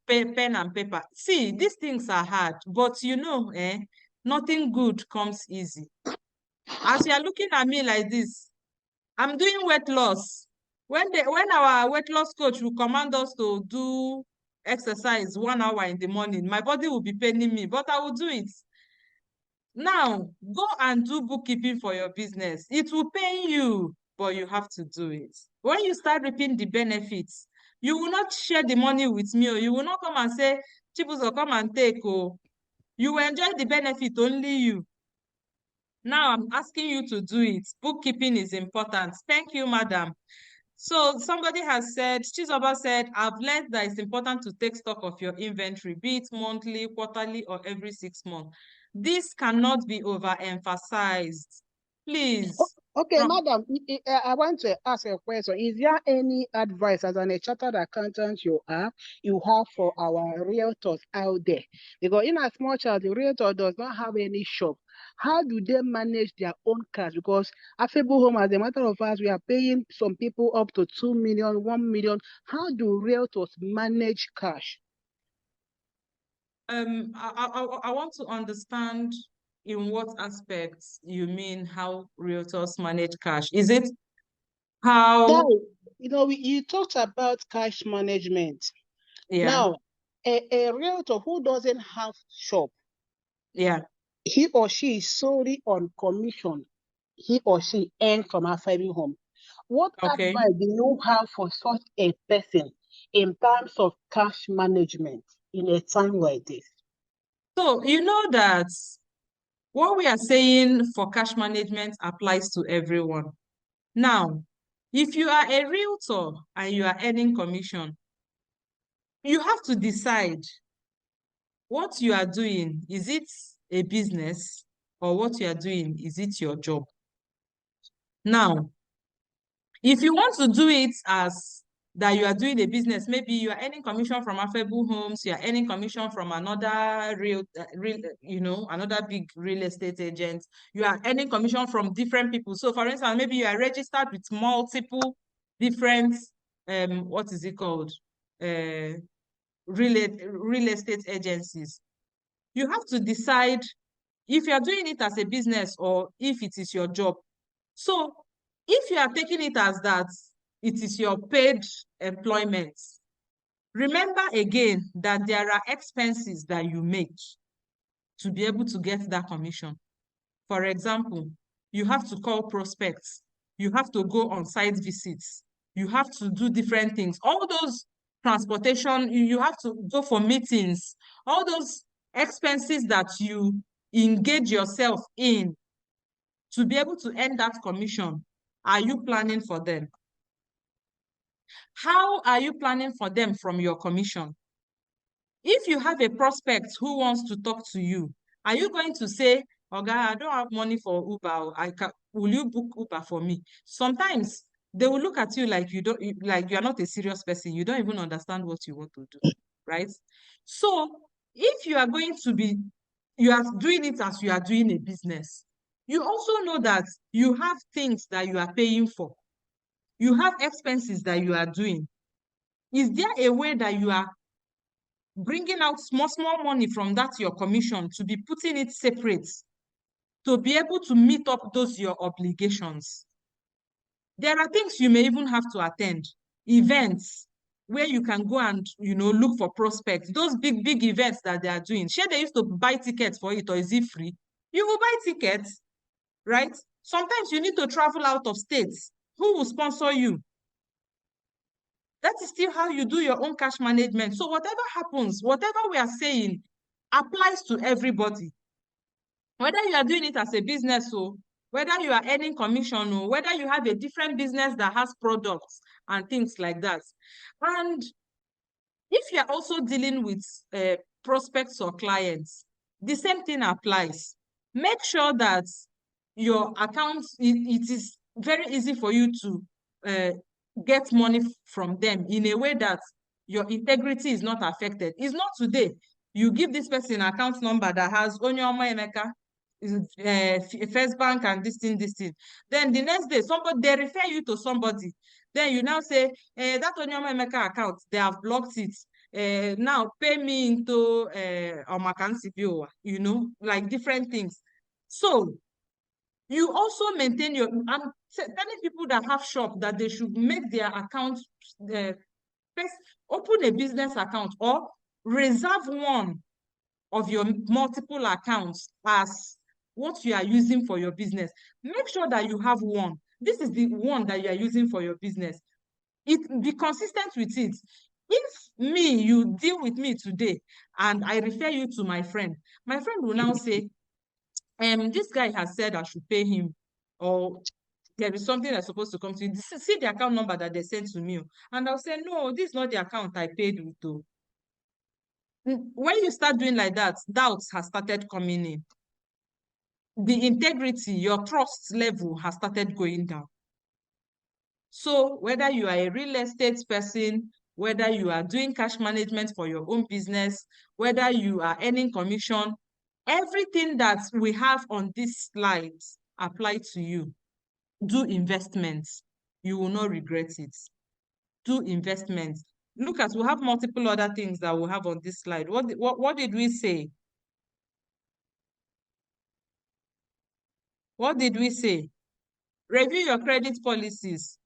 pen and paper. See, these things are hard, but you know, nothing good comes easy. As you are looking at me like this, I'm doing weight loss. When our weight loss coach will command us to do exercise 1 hour in the morning, my body will be paining me, but I will do it. Now, go and do bookkeeping for your business. It will pay you, but you have to do it. When you start reaping the benefits, you will not share the money with me, or you will not come and say, Chibuzo, come and take. Oh, you will enjoy the benefit, only you. Now, I'm asking you to do it. Bookkeeping is important. Thank you, madam. So somebody has said, Chizoba said, I've learned that it's important to take stock of your inventory, be it monthly, quarterly, or every 6 months. This cannot be overemphasized. Please. Okay, madam, I want to ask a question. Is there any advice as a chartered accountant you have for our realtors out there? Because in as much as the realtor does not have any shop, how do they manage their own cash? Because Affable Home, as a matter of fact, we are paying some people up to 2 million, 1 million. How do realtors manage cash? I want to understand in what aspects you mean how realtors manage cash. Is it how you talked about cash management. Yeah. Now, a realtor who doesn't have shop, yeah, he or she is solely on commission. He or she earns from a family home. What advice do you have for such a person in terms of cash management in a time like this? So you know that what we are saying for cash management applies to everyone. Now, if you are a realtor and you are earning commission, you have to decide what you are doing. Is it a business, or what you are doing, is it your job? Now, if you want to do it as that you are doing a business, maybe you are earning commission from Affable Homes, you are earning commission from another another big real estate agent, you are earning commission from different people. So for instance, maybe you are registered with multiple different what is it called? Real estate agencies. You have to decide if you are doing it as a business or if it is your job. So if you are taking it as that it is your paid employment, remember again that there are expenses that you make to be able to get that commission. For example, you have to call prospects, you have to go on site visits, you have to do different things. All those transportation, you have to go for meetings, all those expenses that you engage yourself in to be able to earn that commission. Are you planning for them? How are you planning for them from your commission? If you have a prospect who wants to talk to you, are you going to say, "Oga, I don't have money for Uber. Will you book Uber for me?" Sometimes they will look at you like you are not a serious person. You don't even understand what you want to do, right? So if you are you are doing it as you are doing a business, you also know that you have things that you are paying for. You have expenses that you are doing. Is there a way that you are bringing out small money from that your commission to be putting it separate to be able to meet up those your obligations? There are things you may even have to attend, events where you can go and look for prospects, those big events that they are doing. Sure, they used to buy tickets for it, or is it free? You will buy tickets, right? Sometimes you need to travel out of states. Who will sponsor you? That is still how you do your own cash management. So whatever happens, whatever we are saying applies to everybody. Whether you are doing it as a business, or whether you are earning commission, or whether you have a different business that has products and things like that. And if you are also dealing with prospects or clients, the same thing applies. Make sure that your account, it is very easy for you to get money from them in a way that your integrity is not affected. It's not today you give this person an account number that has Onyeoma Emeka, First Bank, and this thing. Then the next day, they refer you to somebody. Then you now say, that Onyeoma Emeka account, they have blocked it. Now pay me into Omakansi Biwa, like different things. So you also maintain I'm telling people that have shop that they should make their account, first open a business account or reserve one of your multiple accounts as what you are using for your business. Make sure that you have one. This is the one that you are using for your business. Be consistent with it. If you deal with me today and I refer you to my friend will now say, this guy has said I should pay him, or there is something that's supposed to come to you. See the account number that they sent to me. And I'll say, no, this is not the account I paid with. Though. When you start doing like that, doubts has started coming in. The integrity, your trust level has started going down. So whether you are a real estate person, whether you are doing cash management for your own business, whether you are earning commission, everything that we have on this slide apply to you. Do investments. You will not regret it. Do investments. Look at, we have multiple other things that we have on this slide. What did we say? What did we say? Review your credit policies.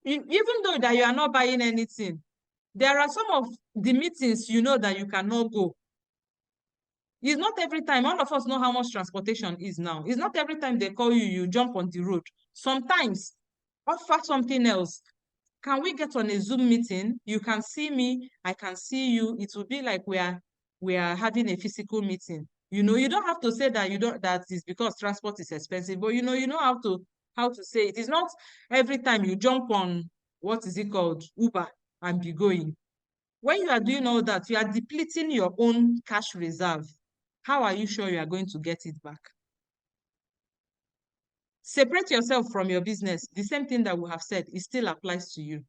Even though that you are not buying anything, there are some of the meetings you know that you cannot go. It's not every time. All of us know how much transportation is now. It's not every time they call you, you jump on the road. Sometimes offer something else. Can we get on a Zoom meeting? You can see me, I can see you. It will be like we are having a physical meeting. You know, you don't have to say that that is because transport is expensive, but you know how to say it. It's not every time you jump on, what is it called, Uber, and be going. When you are doing all that, you are depleting your own cash reserve. How are you sure you are going to get it back? Separate yourself from your business. The same thing that we have said, it still applies to you.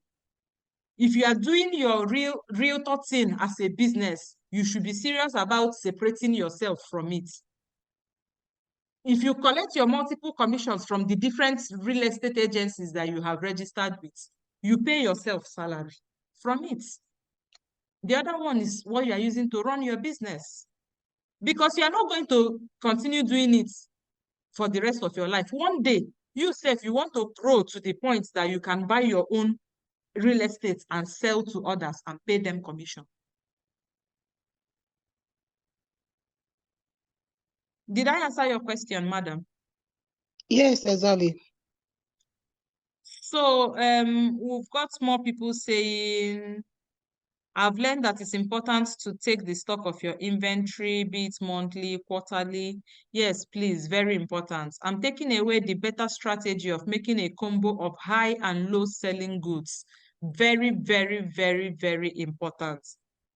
If you are doing your realtor thing as a business, you should be serious about separating yourself from it. If you collect your multiple commissions from the different real estate agencies that you have registered with, you pay yourself salary from it. The other one is what you are using to run your business. Because you are not going to continue doing it for the rest of your life. One day, you want to grow to the point that you can buy your own real estate and sell to others and pay them commission. Did I answer your question, madam? Yes, exactly. So we've got more people saying, I've learned that it's important to take the stock of your inventory, be it monthly, quarterly. Yes, please, very important. I'm taking away the better strategy of making a combo of high and low selling goods. Very, very, very, very important.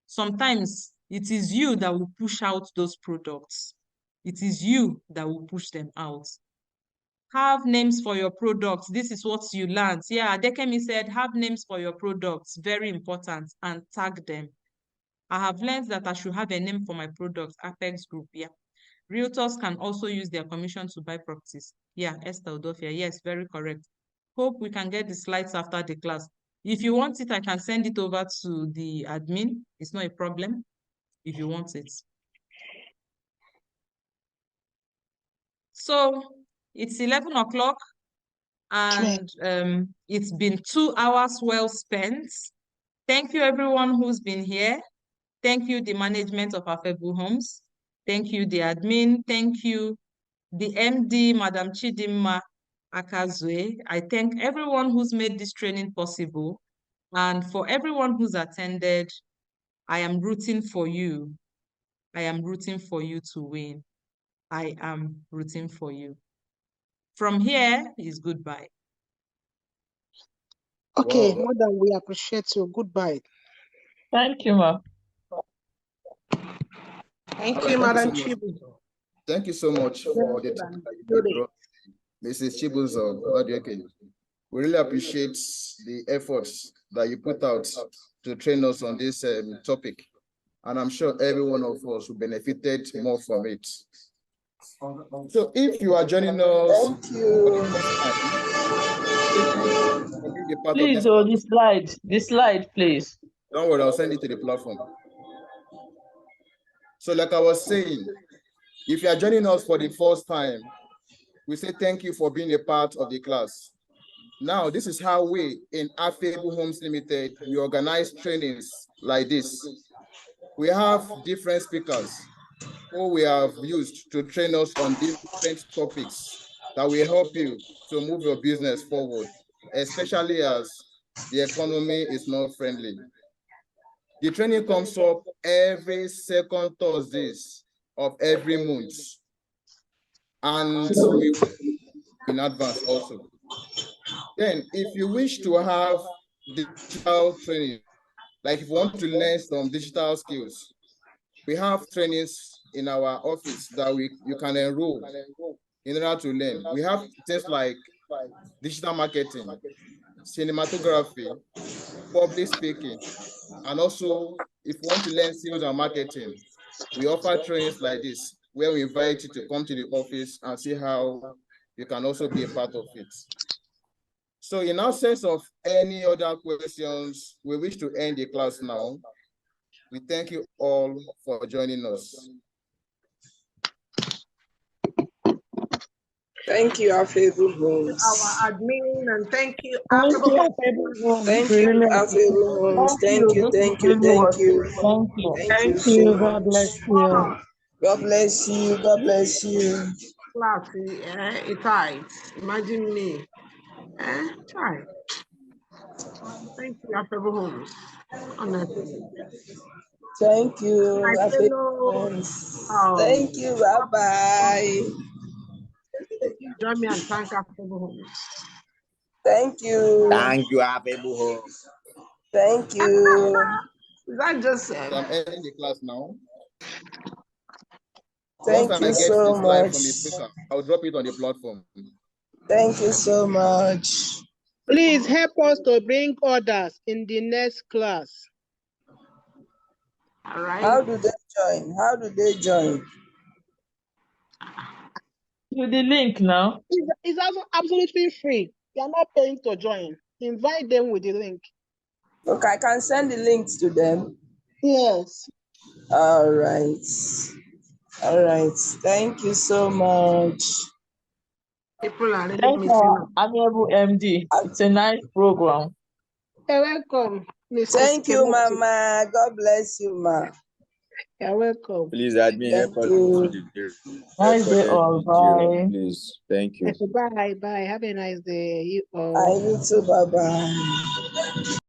Sometimes it is you that will push out those products. It is you that will push them out. Have names for your products. This is what you learned. Yeah, Dekemi said, have names for your products. Very important. And tag them. I have learned that I should have a name for my products. Apex Group. Yeah. Realtors can also use their commission to buy properties. Yeah, Esther Odofia. Yes, very correct. Hope we can get the slides after the class. If you want it, I can send it over to the admin. It's not a problem if you want it. So it's 11 o'clock and it's been 2 hours well spent. Thank you everyone who's been here. Thank you the management of Afebu Homes. Thank you the admin. Thank you the MD, Madam Chidimma Akazue. I thank everyone who's made this training possible. And for everyone who's attended, I am rooting for you. I am rooting for you to win. I am rooting for you. From here is goodbye. Okay, wow. Madam, we appreciate you. Goodbye. Thank you, ma. Thank you, Madam Chibu. Thank you so much for the time that you brought, Mrs. Chibuzo. We really appreciate the efforts that you put out to train us on this topic. And I'm sure every one of us will benefited more from it. So if you are joining us, thank you. Please, the slide, please. Don't worry, I'll send it to the platform. So like I was saying, if you are joining us for the first time, we say thank you for being a part of the class. Now, this is how we in Afebu Homes Limited, we organize trainings like this. We have different speakers who we have used to train us on different topics that will help you to move your business forward, especially as the economy is not friendly. The training comes up every second Thursdays of every month, and we in advance also. Then, if you wish to have digital training, like if you want to learn some digital skills, we have trainings in our office that you can enroll in order to learn. We have things like digital marketing, cinematography, public speaking, and also if you want to learn sales and marketing, we offer trainings like this where we invite you to come to the office and see how you can also be a part of it. So in absence of any other questions, we wish to end the class now. We thank you all for joining us. Thank you, Affable Homes. Our admin, and thank you, Thank you, Affable. Thank you, Affable Homes. Thank you, thank you, thank you. Thank you. Thank you Thank so you. much. God bless you. God bless you. God bless you. Class, it tight. Imagine me. Try. Thank you, Affable Homes. Honestly. Thank you, My Affable fellow, Homes. Thank you. Bye bye. Join me and thank Affable Homes. Thank you. Thank you, Affable Homes. Thank you. Is that just So I'm ending the class now. Thank Once you I get so the slide much. from the speaker, I'll drop it on the platform. Thank you so much. Please help us to bring others in the next class. all right? How do they join? How do they join? With the link now. It's absolutely free. You are not paying to join. Invite them with the link. Okay, I can send the links to them. Yes. All right. All right. Thank you so much. People are really Thank missing you, Amiable MD. It's a nice program. You're welcome, Mrs. Thank you, Kemuti. Mama. God bless you, Ma. You're welcome. Please admin help us with the Nice day recorded all. video, Bye. please. Thank you. Bye. Bye. Have a nice day. You all. I need to. Bye bye.